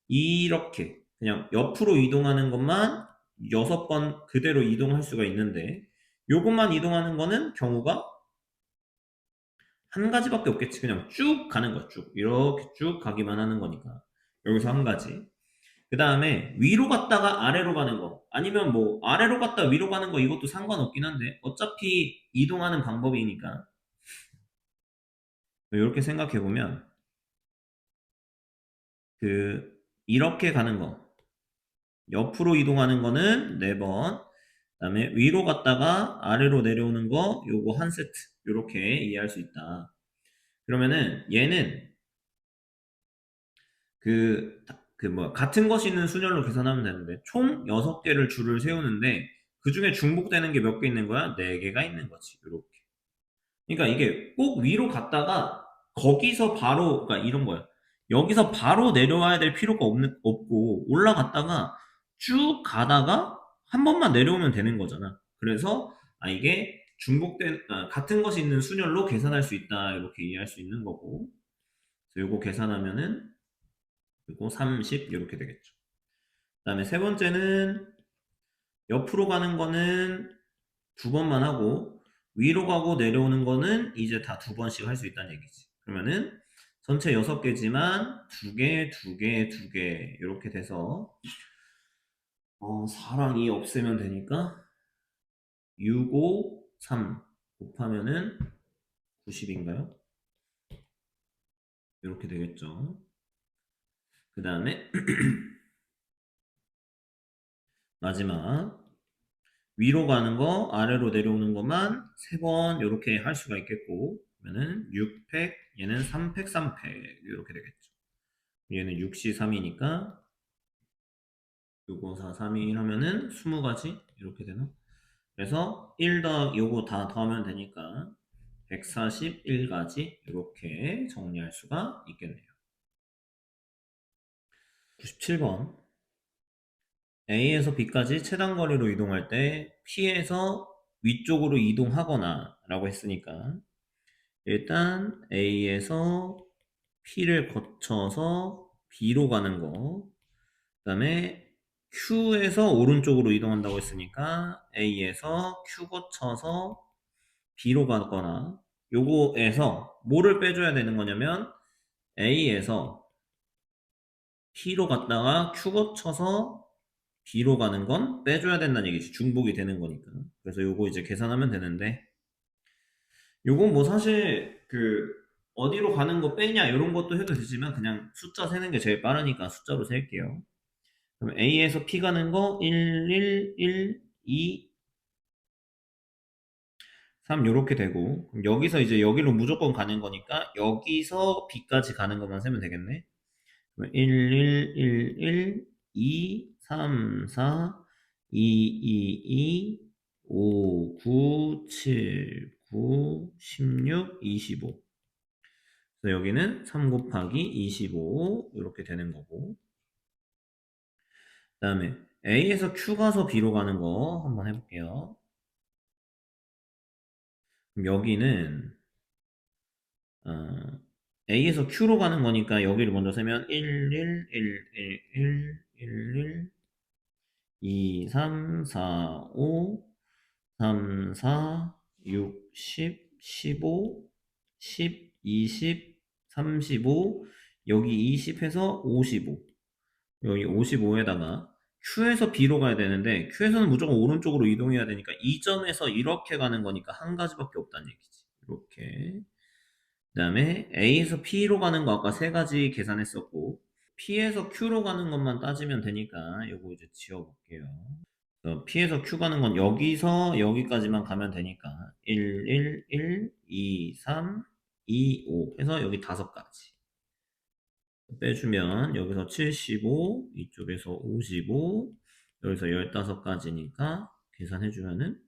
이렇게 그냥 옆으로 이동하는 것만 6번 그대로 이동할 수가 있는데, 요것만 이동하는 거는 경우가 한 가지밖에 없겠지. 그냥 쭉 가는 거야. 쭉. 이렇게 쭉 가기만 하는 거니까. 여기서 한 가지. 그 다음에 위로 갔다가 아래로 가는 거 아니면 뭐 아래로 갔다 위로 가는 거 이것도 상관없긴 한데 어차피 이동하는 방법이니까 이렇게 생각해 보면 그 이렇게 가는 거 옆으로 이동하는 거는 4번 그다음에 위로 갔다가 아래로 내려오는 거 요거 한 세트 이렇게 이해할 수 있다. 그러면은 얘는 같은 것이 있는 순열로 계산하면 되는데, 총 6개를 줄을 세우는데, 그 중에 중복되는 게 몇 개 있는 거야? 4개가 있는 거지. 이렇게. 그러니까 이게 꼭 위로 갔다가, 거기서 바로, 그러니까 이런 거야. 여기서 바로 내려와야 될 필요가 없고, 올라갔다가 쭉 가다가 한 번만 내려오면 되는 거잖아. 그래서, 이게 같은 것이 있는 순열로 계산할 수 있다. 이렇게 이해할 수 있는 거고. 그래서 요거 계산하면은, 그리고 30 이렇게 되겠죠. 그 다음에 세 번째는 옆으로 가는 거는 2번만 하고 위로 가고 내려오는 거는 이제 다 2번씩 할 수 있다는 얘기지. 그러면은 전체 6개지만 2개, 2개, 2개 이렇게 돼서 4랑 2 없애면 되니까 6, 5, 3 곱하면은 90인가요? 이렇게 되겠죠. 그 다음에 마지막 위로 가는 거, 아래로 내려오는 것만 3번 이렇게 할 수가 있겠고 그러면은 6팩, 얘는 3팩, 3팩 이렇게 되겠죠. 얘는 6시 3이니까 6, 5, 4, 3, 2, 1 하면은 20가지 이렇게 되나? 그래서 1 더하기 요거 다 더하면 되니까 141가지 이렇게 정리할 수가 있겠네요. 97번 A에서 B까지 최단 거리로 이동할 때 P에서 위쪽으로 이동하거나 라고 했으니까 일단 A에서 P를 거쳐서 B로 가는 거 그 다음에 Q에서 오른쪽으로 이동한다고 했으니까 A에서 Q 거쳐서 B로 가거나 요거에서 뭐를 빼줘야 되는 거냐면 A에서 P로 갔다가 Q 거쳐서 B로 가는 건 빼줘야 된다는 얘기지. 중복이 되는 거니까. 그래서 요거 이제 계산하면 되는데, 요건 뭐 사실 어디로 가는 거 빼냐 이런 것도 해도 되지만 그냥 숫자 세는 게 제일 빠르니까 숫자로 셀게요. 그럼 A에서 P 가는 거 1, 1, 1, 2, 3 요렇게 되고, 그럼 여기서 이제 여기로 무조건 가는 거니까 여기서 B까지 가는 것만 세면 되겠네. 1, 1, 1, 1, 2, 3, 4, 2, 2, 2, 5, 9, 7, 9, 16, 25. 그래서 여기는 3 곱하기 25 이렇게 되는 거고. 그 다음에 A에서 Q 가서 B로 가는 거 한번 해볼게요. 그럼 여기는 A에서 Q로 가는 거니까 여기를 먼저 세면 1, 1, 1, 1, 1, 1, 1, 2, 3, 4, 5, 3, 4, 6, 10, 15, 10, 20, 35, 여기 20 해서 55. 여기 55에다가 Q에서 B로 가야 되는데 Q에서는 무조건 오른쪽으로 이동해야 되니까 이 점에서 이렇게 가는 거니까 한 가지밖에 없다는 얘기지. 이렇게. 그 다음에 A에서 P로 가는 거 아까 세 가지 계산했었고 P에서 Q로 가는 것만 따지면 되니까 요거 이제 지워볼게요. P에서 Q 가는 건 여기서 여기까지만 가면 되니까 1, 1, 1, 2, 3, 2, 5 해서 여기 5가지 빼주면 여기서 75, 이쪽에서 55, 여기서 15가지니까 계산해주면은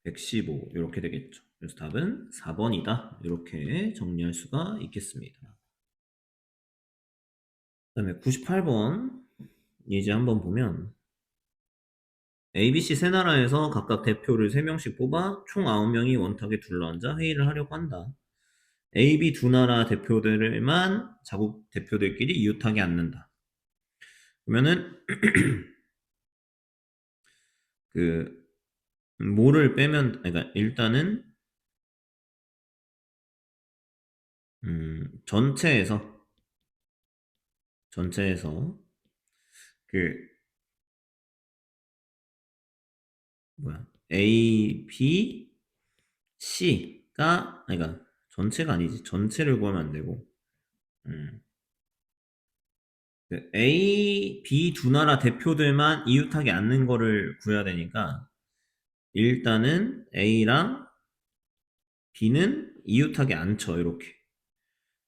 115 이렇게 되겠죠. 그래서 답은 4번이다. 이렇게 정리할 수가 있겠습니다. 그 다음에 98번 이제 한번 보면 ABC 세 나라에서 각각 대표를 3명씩 뽑아 총 9명이 원탁에 둘러앉아 회의를 하려고 한다. A, B 두 나라 대표들만 자국 대표들끼리 이웃하게 앉는다. 그러면은 뭐를 빼면 그러니까 일단은 전체에서 그 뭐야 A, B, C가 그러니까 전체가 아니지 전체를 구하면 안 되고 음, A, B 두 나라 대표들만 이웃하게 앉는 거를 구해야 되니까 일단은 A랑 B는 이웃하게 앉혀 이렇게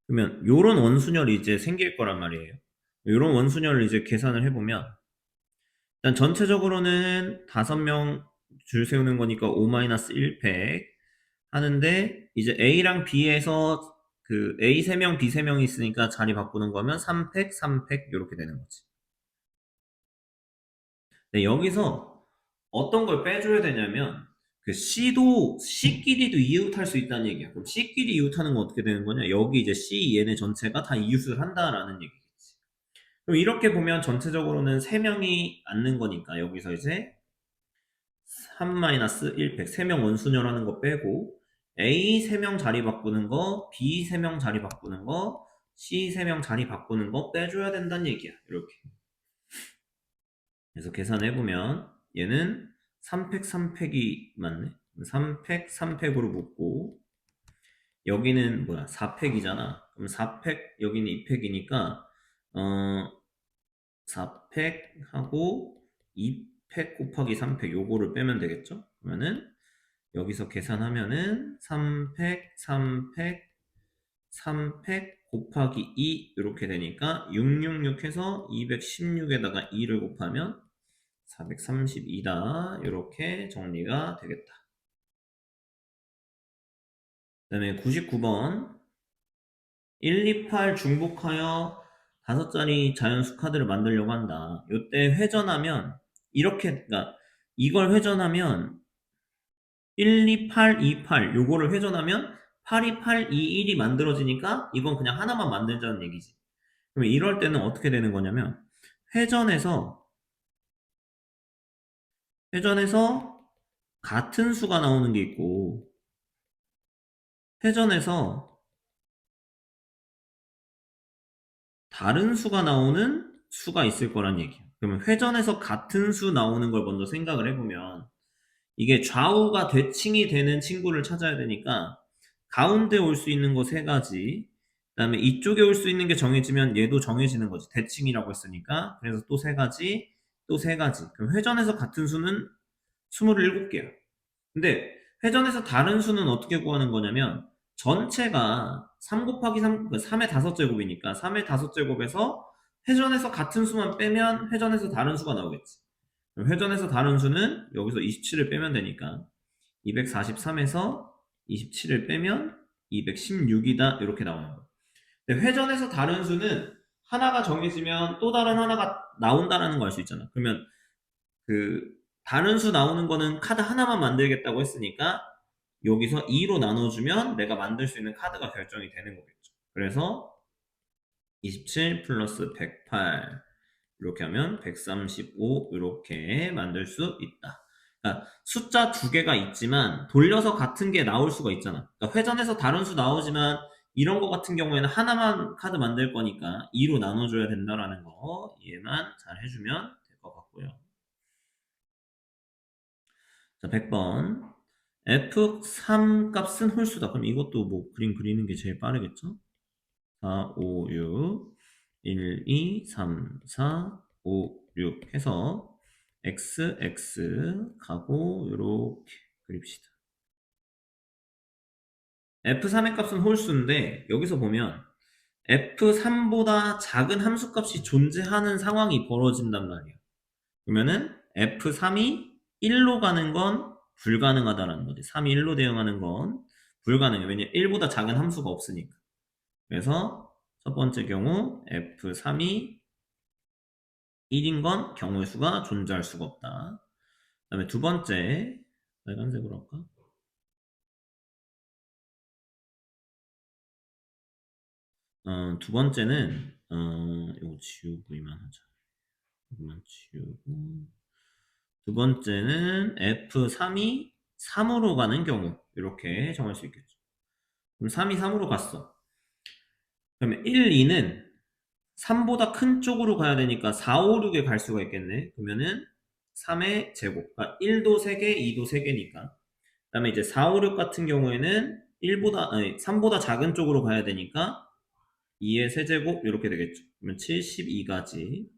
그러면 요런 원순열이 이제 생길 거란 말이에요. 요런 원순열을 이제 계산을 해보면 일단 전체적으로는 5명 줄 세우는 거니까 5-1팩 하는데 이제 A랑 B에서 A 3명, B 3명이 있으니까 자리 바꾸는 거면 3팩, 3팩 이렇게 되는 거지. 근데 여기서 어떤 걸 빼줘야 되냐면 C끼리도 이웃할 수 있다는 얘기야. 그럼 C끼리 이웃하는 건 어떻게 되는 거냐? 여기 이제 C 얘네 전체가 다 이웃을 한다라는 얘기겠지. 그럼 이렇게 보면 전체적으로는 3명이 앉는 거니까 여기서 이제 3-1팩 3명 원순열하는 거 빼고 A 3명 자리 바꾸는 거, B 3명 자리 바꾸는 거, C 3명 자리 바꾸는 거 빼줘야 된다는 얘기야. 이렇게. 그래서 계산해보면 얘는 3팩 3팩이 맞네. 3팩 3팩으로 묶고 여기는 뭐야 4팩이잖아. 그럼 4팩 여기는 2팩이니까 4팩하고 2팩 곱하기 3팩 요거를 빼면 되겠죠? 그러면은 여기서 계산하면은 3팩 3팩 3팩 곱하기 2 이렇게 되니까 666 해서 216에다가 2를 곱하면 432다. 이렇게 정리가 되겠다. 그 다음에 99번 128 중복하여 5자리 자연수 카드를 만들려고 한다. 이때 회전하면 이렇게 그러니까 이걸 회전하면 128, 28 요거를 회전하면 828, 21이 만들어지니까 이건 그냥 하나만 만들자는 얘기지. 그럼 이럴 때는 어떻게 되는 거냐면 회전해서 같은 수가 나오는 게 있고 회전해서 다른 수가 나오는 수가 있을 거란 얘기야. 그러면 회전에서 같은 수 나오는 걸 먼저 생각을 해보면 이게 좌우가 대칭이 되는 친구를 찾아야 되니까 가운데 올 수 있는 거 세 가지, 그 다음에 이쪽에 올 수 있는 게 정해지면 얘도 정해지는 거지. 대칭이라고 했으니까. 그래서 또 세 가지, 또 세 가지. 그럼 회전에서 같은 수는 27개야. 근데 회전에서 다른 수는 어떻게 구하는 거냐면 전체가 3 곱하기 3, 3의 5제곱이니까 3의 5제곱에서 회전에서 같은 수만 빼면 회전에서 다른 수가 나오겠지. 그럼 회전에서 다른 수는 여기서 27을 빼면 되니까 243에서 27을 빼면 216이다 이렇게 나오는 거예요. 근데 회전에서 다른 수는 하나가 정해지면 또 다른 하나가 나온다라는 걸 알 수 있잖아. 그러면 그 다른 수 나오는 거는 카드 하나만 만들겠다고 했으니까 여기서 2로 나눠주면 내가 만들 수 있는 카드가 결정이 되는 거겠죠. 그래서 27 플러스 108 이렇게 하면 135 이렇게 만들 수 있다. 그러니까 숫자 두 개가 있지만 돌려서 같은 게 나올 수가 있잖아. 그러니까 회전에서 다른 수 나오지만 이런 거 같은 경우에는 하나만 카드 만들 거니까 2로 나눠줘야 된다라는 거 이해만 잘 해주면 될 것 같고요. 자, 100번. F3 값은 홀수다. 그럼 이것도 뭐 그림 그리는 게 제일 빠르겠죠? 4, 5, 6, 1, 2, 3, 4, 5, 6 해서 X, X 가고 요렇게 그립시다. F3의 값은 홀수인데 여기서 보면 F3보다 작은 함수값이 존재하는 상황이 벌어진단 말이에요. 그러면은 F3이 1로 가는 건 불가능하다라는 거지. 3이 1로 대응하는 건 불가능해. 왜냐면 1보다 작은 함수가 없으니까. 그래서 첫 번째 경우 F3이 1인 건 경우의 수가 존재할 수가 없다. 그 다음에 두 번째, 빨간색으로 할까? 두 번째는, 이거 지우고 이만 하자. 이만 지우고. 두 번째는 F3이 3으로 가는 경우. 이렇게 정할 수 있겠죠. 그럼 3이 3으로 갔어. 그러면 1, 2는 3보다 큰 쪽으로 가야 되니까 4, 5, 6에 갈 수가 있겠네. 그러면은 3의 제곱. 그러니까 1도 3개, 2도 3개니까. 그 다음에 이제 4, 5, 6 같은 경우에는 3보다 작은 쪽으로 가야 되니까 2의 세제곱 이렇게 되겠죠. 그러면 72가지.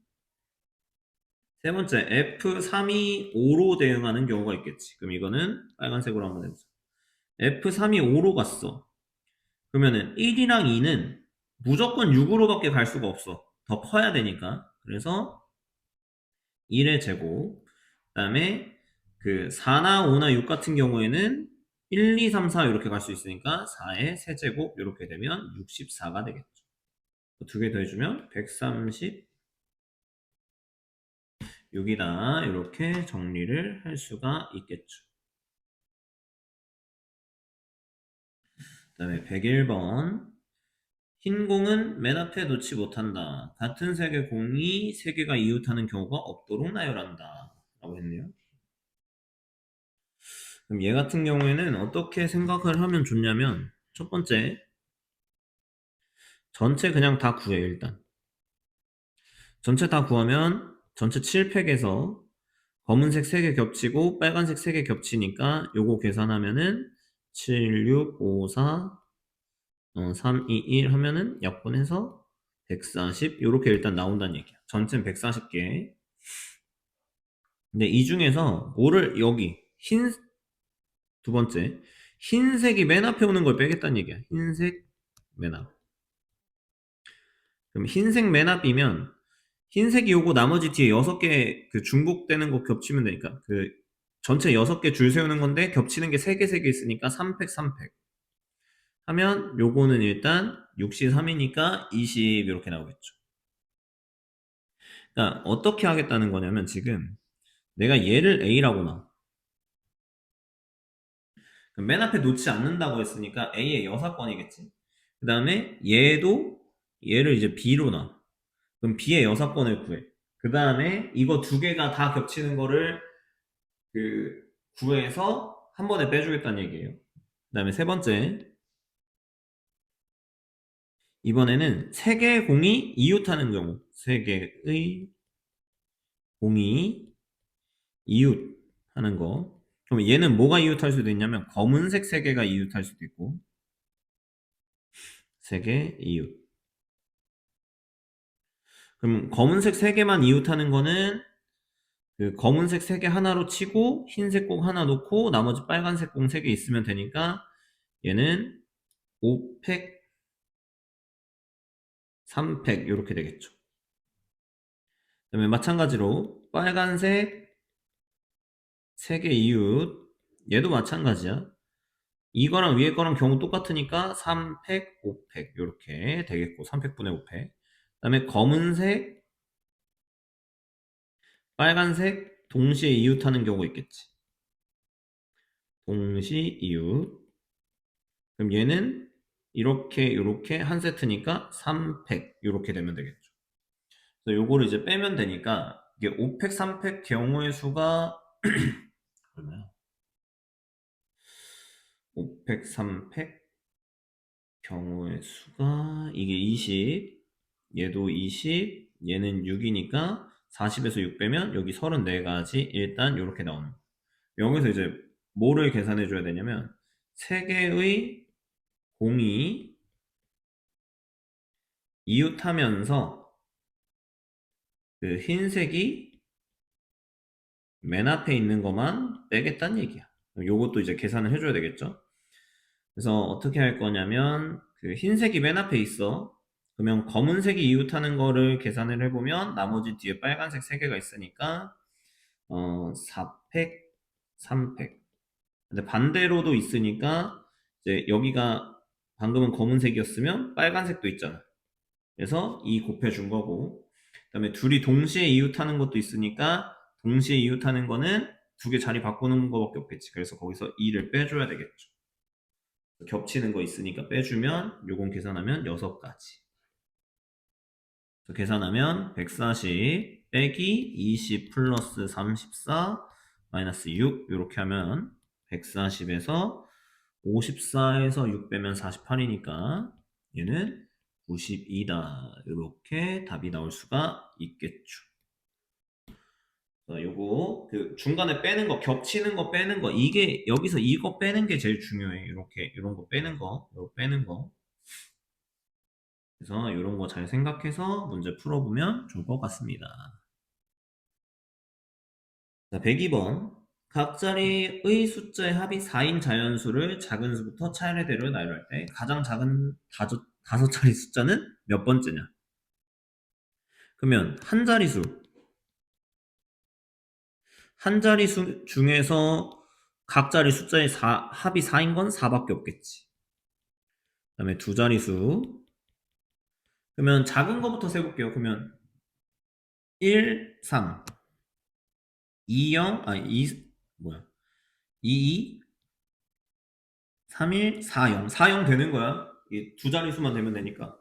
세 번째, F3이 5로 대응하는 경우가 있겠지. 그럼 이거는 빨간색으로 한번 해보자. F3이 5로 갔어. 그러면은 1이랑 2는 무조건 6으로밖에 갈 수가 없어. 더 커야 되니까. 그래서 1의 제곱. 그 다음에 그 4나 5나 6 같은 경우에는 1, 2, 3, 4 이렇게 갈 수 있으니까 4의 세제곱 이렇게 되면 64가 되겠죠. 두 개 더해주면 136이다. 이렇게 정리를 할 수가 있겠죠. 그 다음에 101번. 흰 공은 맨 앞에 놓지 못한다. 같은 색의 공이 세 개가 이웃하는 경우가 없도록 나열한다. 라고 했네요. 그럼 얘 같은 경우에는 어떻게 생각을 하면 좋냐면, 첫 번째, 전체 그냥 다 구해, 일단. 전체 다 구하면, 전체 7팩에서 검은색 3개 겹치고 빨간색 3개 겹치니까 요거 계산하면은 7, 6, 5, 4, 3, 2, 1 하면은 약분해서 140 요렇게 일단 나온다는 얘기야. 전체는 140개. 근데 이 중에서 뭐를 여기 두 번째 흰색이 맨 앞에 오는 걸 빼겠다는 얘기야. 흰색 맨 앞. 그럼 흰색 맨 앞이면 흰색이 오고 나머지 뒤에 6개 그 중복되는 거 겹치면 되니까 그 전체 6개 줄 세우는 건데 겹치는 게 3개 3개 있으니까 3팩 3팩 하면 요거는 일단 63이니까 20 이렇게 나오겠죠. 그러니까 어떻게 하겠다는 거냐면 지금 내가 얘를 A라고 놔. 그럼 맨 앞에 놓지 않는다고 했으니까 A의 여사건이겠지. 그 다음에 얘를 이제 B로 놔. 그럼 B의 여사건을 구해. 그 다음에 이거 두 개가 다 겹치는 거를 그 구해서 한 번에 빼주겠다는 얘기예요. 그 다음에 세 번째 이번에는 세 개의 공이 이웃하는 경우. 세 개의 공이 이웃하는 거. 그럼 얘는 뭐가 이웃할 수도 있냐면 검은색 세 개가 이웃할 수도 있고 세 개 이웃. 그럼 검은색 세 개만 이웃하는 거는 그 검은색 세 개 하나로 치고 흰색 공 하나 놓고 나머지 빨간색 공 세 개 있으면 되니까 얘는 5팩, 3팩 이렇게 되겠죠. 그다음에 마찬가지로 빨간색 세 개 이웃 얘도 마찬가지야. 이거랑 위에 거랑 경우 똑같으니까 3팩, 5팩 이렇게 되겠고 3팩분의 5팩. 그다음에 검은색, 빨간색 동시에 이웃하는 경우가 있겠지. 동시 이웃. 그럼 얘는 이렇게 한 세트니까 3팩 이렇게 되면 되겠죠. 그래서 요거를 이제 빼면 되니까 이게 5팩, 3팩 경우의 수가 얼마야? 5팩, 3팩 경우의 수가 이게 20, 얘도 20, 얘는 6이니까 40에서 6 빼면 여기 34가지 일단 이렇게 나오는 거. 여기서 이제 뭐를 계산해 줘야 되냐면 3개의 공이 이웃하면서 그 흰색이 맨 앞에 있는 것만 빼겠다는 얘기야. 요것도 이제 계산을 해줘야 되겠죠. 그래서 어떻게 할 거냐면 그 흰색이 맨 앞에 있어. 그러면 검은색이 이웃하는 거를 계산을 해보면 나머지 뒤에 빨간색 3개가 있으니까 4팩, 3팩. 근데 반대로도 있으니까 이제 여기가 방금은 검은색이었으면 빨간색도 있잖아. 그래서 2 곱해준 거고 그다음에 둘이 동시에 이웃하는 것도 있으니까 동시에 이웃하는 거는 두 개 자리 바꾸는 거밖에 없겠지. 그래서 거기서 2를 빼줘야 되겠죠. 겹치는 거 있으니까 빼주면 요건 계산하면 6가지. 계산하면 140 빼기 20 플러스 34 마이너스 6 이렇게 하면 140에서 54에서 6 빼면 48이니까 얘는 92다. 이렇게 답이 나올 수가 있겠죠. 요거 그 중간에 빼는 거, 겹치는 거 빼는 거 이게 여기서 이거 빼는 게 제일 중요해. 이렇게 이런 거 빼는 거, 이거 빼는 거. 그래서 이런 거 잘 생각해서 문제 풀어보면 좋을 것 같습니다. 자, 102번. 각 자리의 숫자의 합이 4인 자연수를 작은 수부터 차례대로 나열할 때 가장 작은 다섯 자리 숫자는 몇 번째냐? 그러면 한 자리수 중에서 각 자리 숫자의 합이 4인 건 4밖에 없겠지. 그 다음에 두 자리수. 그러면 작은 거부터 세볼게요. 그러면 1, 3, 2, 0, 2, 3, 1, 4, 0. 4, 0 되는 거야. 이 두 자리수만 되면 되니까.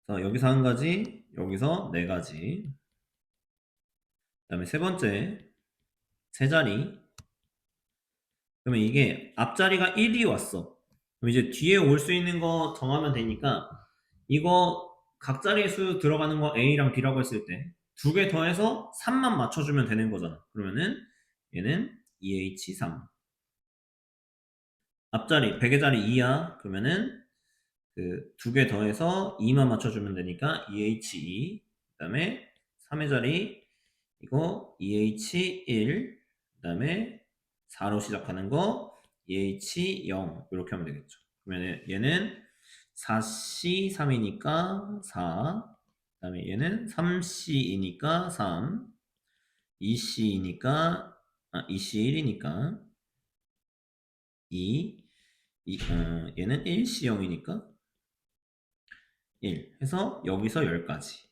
자, 여기서 한 가지, 여기서 네 가지. 그 다음에 세 번째, 세 자리. 그러면 이게 앞자리가 1이 왔어. 그럼 이제 뒤에 올 수 있는 거 정하면 되니까 이거 각 자리 수 들어가는 거 A랑 B라고 했을 때 두 개 더해서 3만 맞춰주면 되는 거잖아. 그러면은 얘는 2H3. 앞자리 100의 자리 2야. 그러면은 그 두 개 더해서 2만 맞춰주면 되니까 2H2. 그 다음에 3의 자리 이거 2H1. 그 다음에 4로 시작하는 거 EH0 이렇게 하면 되겠죠. 그러면 얘는 4C3이니까 4. 그 다음에 얘는 3C2니까 3. 2C2니까 2C1이니까 2. 얘는 1C0이니까 1 해서 여기서 10가지.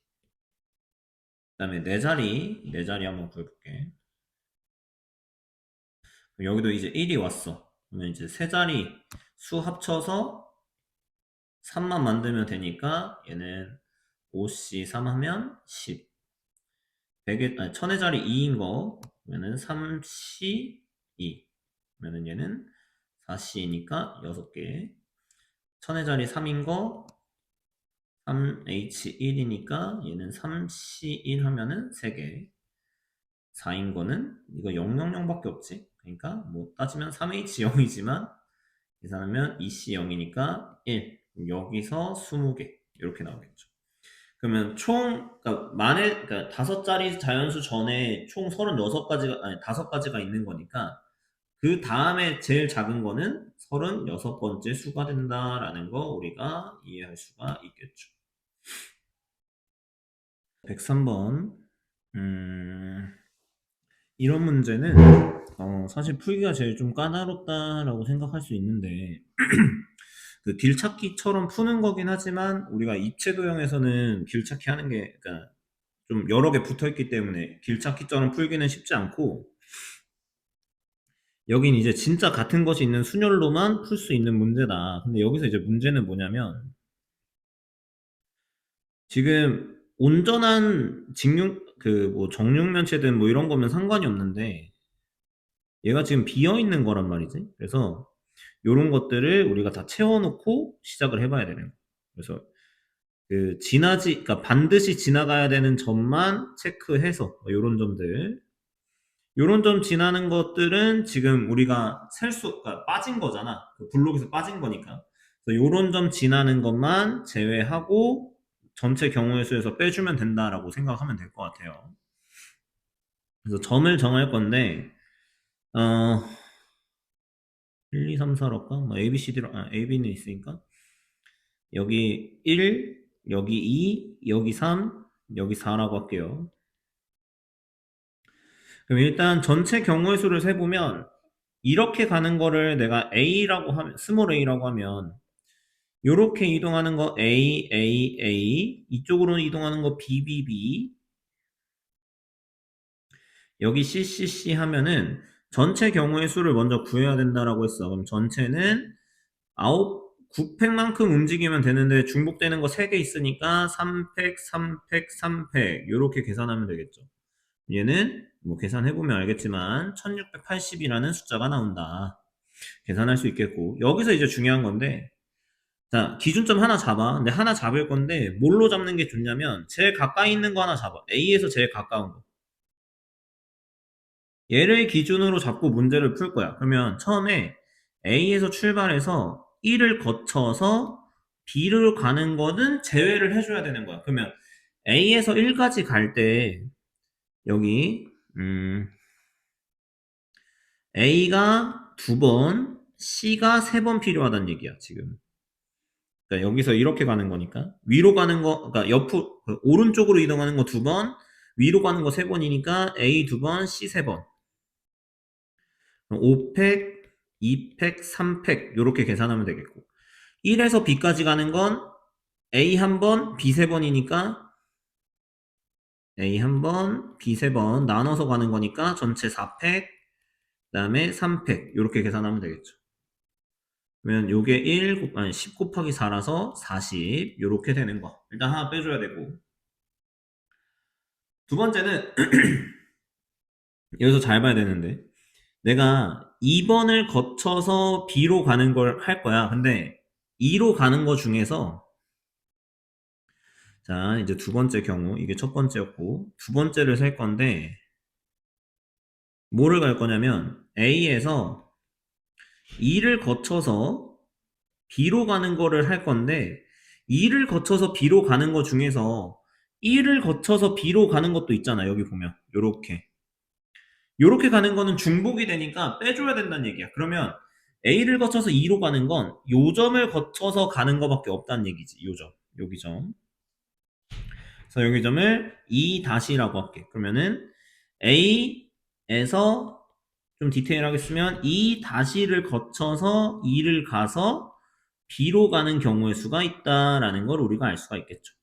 그 다음에 네 자리 한번 구해볼게. 여기도 이제 1이 왔어. 그러면 이제 세 자리 수 합쳐서 3만 만들면 되니까 얘는 5C3 하면 10. 1000의 자리 2인 거 그러면은 3C2. 그러면은 얘는 4C니까 6개. 1000의 자리 3인 거 3H1이니까 얘는 3C1 하면은 3개. 4인 거는 이거 000밖에 없지. 그러니까 뭐 따지면 3H0이지만 계산하면 2C0이니까 1. 여기서 20개. 이렇게 나오겠죠. 그러면 그러니까 그러니까 5자리 자연수 전에 총 36가지가, 아니, 5가지가 있는 거니까 그 다음에 제일 작은 거는 36번째 수가 된다라는 거 우리가 이해할 수가 있겠죠. 103번. 이런 문제는 사실 풀기가 제일 좀 까다롭다라고 생각할 수 있는데 그 길찾기처럼 푸는 거긴 하지만 우리가 입체 도형에서는 길찾기 하는 게 그러니까 좀 여러 개 붙어 있기 때문에 길찾기처럼 풀기는 쉽지 않고 여긴 이제 진짜 같은 것이 있는 순열로만 풀 수 있는 문제다. 근데 여기서 이제 문제는 뭐냐면 지금 온전한 그 뭐 정육면체든 뭐 이런 거면 상관이 없는데 얘가 지금 비어 있는 거란 말이지. 그래서 요런 것들을 우리가 다 채워놓고 시작을 해봐야 되는 거야. 그래서 그러니까 반드시 지나가야 되는 점만 체크해서 요런 점들 요런 점 지나는 것들은 지금 우리가 그러니까 빠진 거잖아. 그 블록에서 빠진 거니까. 그래서 요런 점 지나는 것만 제외하고 전체 경우의 수에서 빼주면 된다라고 생각하면 될 것 같아요. 그래서 점을 정할 건데, 1, 2, 3, 4로 할까? 뭐 A, B, C, D로, A, B는 있으니까. 여기 1, 여기 2, 여기 3, 여기 4라고 할게요. 그럼 일단 전체 경우의 수를 세보면 이렇게 가는 거를 내가 A라고 하면 스몰 a라고 하면 요렇게 이동하는 거 A, A, A 이쪽으로 이동하는 거 B, B, B 여기 C, C, C 하면은 전체 경우의 수를 먼저 구해야 된다라고 했어. 그럼 전체는 9팩만큼 움직이면 되는데 중복되는 거 3개 있으니까 3팩, 3팩, 3팩 요렇게 계산하면 되겠죠. 얘는 뭐 계산해보면 알겠지만 1680이라는 숫자가 나온다. 계산할 수 있겠고 여기서 이제 중요한 건데 자 기준점 하나 잡아. 근데 하나 잡을 건데 뭘로 잡는 게 좋냐면 제일 가까이 있는 거 하나 잡아. A에서 제일 가까운 거. 얘를 기준으로 잡고 문제를 풀 거야. 그러면 처음에 A에서 출발해서 1을 거쳐서 B를 가는 거는 제외를 해줘야 되는 거야. 그러면 A에서 1까지 갈 때 여기 A가 2번, C가 3번 필요하다는 얘기야, 지금. 그러니까 여기서 이렇게 가는 거니까. 위로 가는 거, 그러니까 오른쪽으로 이동하는 거 2번, 위로 가는 거 3번이니까 A 2번, C 3번. 5팩, 2팩, 3팩, 요렇게 계산하면 되겠고. 1에서 B까지 가는 건 A 한 번, B 3번이니까 A 한 번, B 3번 나눠서 가는 거니까 전체 4팩, 그 다음에 3팩, 요렇게 계산하면 되겠죠. 그러면 요게 10 곱하기 4라서 40 요렇게 되는 거 일단 하나 빼줘야 되고 두 번째는 여기서 잘 봐야 되는데 내가 2번을 거쳐서 B로 가는 걸 할 거야. 근데 2로 가는 거 중에서 자 이제 두 번째 경우 이게 첫 번째였고 두 번째를 셀 건데 뭐를 갈 거냐면 A에서 2를 거쳐서 B로 가는 거를 할 건데 2를 거쳐서 B로 가는 거 중에서 1을 거쳐서 B로 가는 것도 있잖아. 여기 보면 요렇게 가는 거는 중복이 되니까 빼줘야 된다는 얘기야. 그러면 A를 거쳐서 2로 가는 건 요 점을 거쳐서 가는 거밖에 없다는 얘기지. 요 점, 여기 점. 그래서 여기 점을 2-라고 할게. 그러면은 A에서 좀 디테일하게 쓰면 2-를 거쳐서 2를 가서 B로 가는 경우의 수가 있다라는 걸 우리가 알 수가 있겠죠.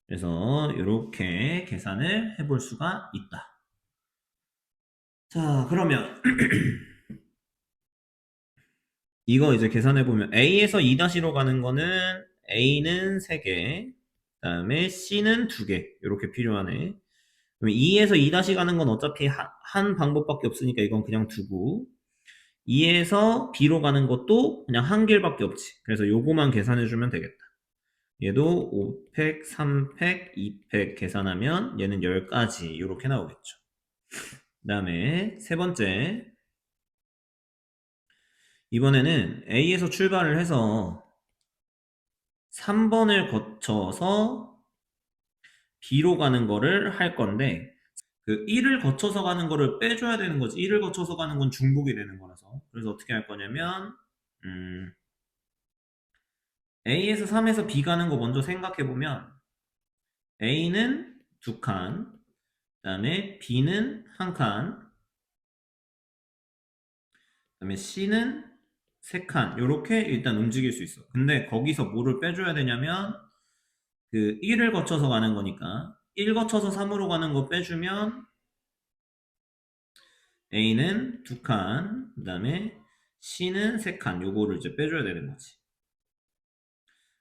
그래서 이렇게 계산을 해볼 수가 있다. 자, 그러면 이거 이제 계산해보면 A에서 2-로 가는 거는 A는 3개, 그 다음에 C는 2개 이렇게 필요하네. 그럼 2에서 2- 가는 건 어차피 한 방법밖에 없으니까 이건 그냥 두고 2에서 B로 가는 것도 그냥 한 길밖에 없지. 그래서 요거만 계산해주면 되겠다. 얘도 5팩, 3팩, 2팩 계산하면 얘는 10가지 이렇게 나오겠죠. 그 다음에 세 번째, 이번에는 A에서 출발을 해서 3번을 거쳐서 B로 가는 거를 할 건데, 그 1을 거쳐서 가는 거를 빼줘야 되는 거지. 1을 거쳐서 가는 건 중복이 되는 거라서. 그래서 어떻게 할 거냐면 A에서 3에서 B 가는 거 먼저 생각해 보면 A는 2칸, 그 다음에 B는 1칸, 그 다음에 C는 3칸. 요렇게 일단 움직일 수 있어. 근데 거기서 뭐를 빼줘야 되냐면 그 1을 거쳐서 가는 거니까 1 거쳐서 3으로 가는 거 빼주면 A는 2칸, 그 다음에 C는 3칸. 요거를 이제 빼줘야 되는 거지.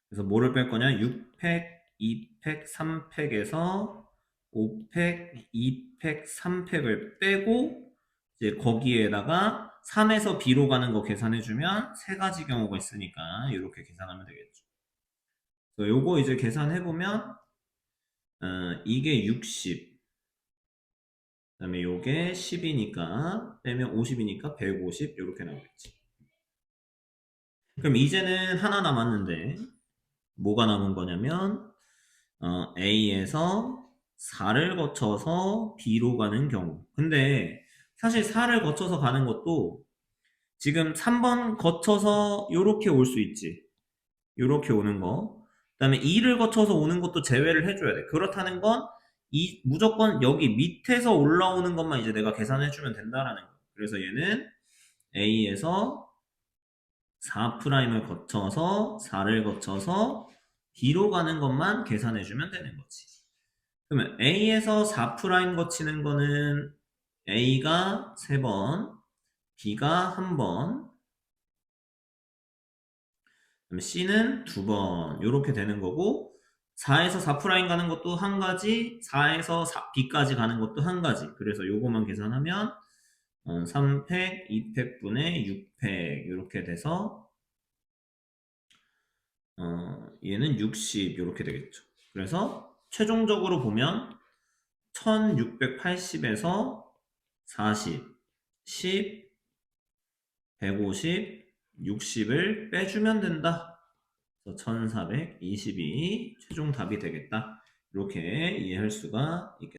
그래서 뭐를 뺄 거냐? 6팩, 2팩, 3팩에서 5팩, 2팩, 3팩을 빼고 이제 거기에다가 3에서 B로 가는 거 계산해주면 세 가지 경우가 있으니까 이렇게 계산하면 되겠죠. 그래서 요거 이제 계산해보면 이게 60, 그다음에 요게 10이니까 빼면 50이니까 150 이렇게 나오겠지. 그럼 이제는 하나 남았는데 뭐가 남은 거냐면 A에서 4를 거쳐서 B로 가는 경우. 근데 사실 4를 거쳐서 가는 것도 지금 3번 거쳐서 요렇게 올 수 있지. 요렇게 오는 거. 그 다음에 2를 거쳐서 오는 것도 제외를 해줘야 돼. 그렇다는 건 무조건 여기 밑에서 올라오는 것만 이제 내가 계산해주면 된다라는 거. 그래서 얘는 A에서 4'을 거쳐서 4를 거쳐서 B로 가는 것만 계산해주면 되는 거지. 그러면 A에서 4' 거치는 거는 A가 3번, B가 1번, 그럼 C는 2번 이렇게 되는 거고 4에서 4' 가는 것도 한 가지, 4에서 B까지 가는 것도 한 가지. 그래서 요거만 계산하면 3팩, 2팩분의 6팩 이렇게 돼서 얘는 60 이렇게 되겠죠. 그래서 최종적으로 보면 1680에서 40, 10, 150, 60을 빼주면 된다. 그래서 1422 최종 답이 되겠다. 이렇게 이해할 수가 있겠습니다.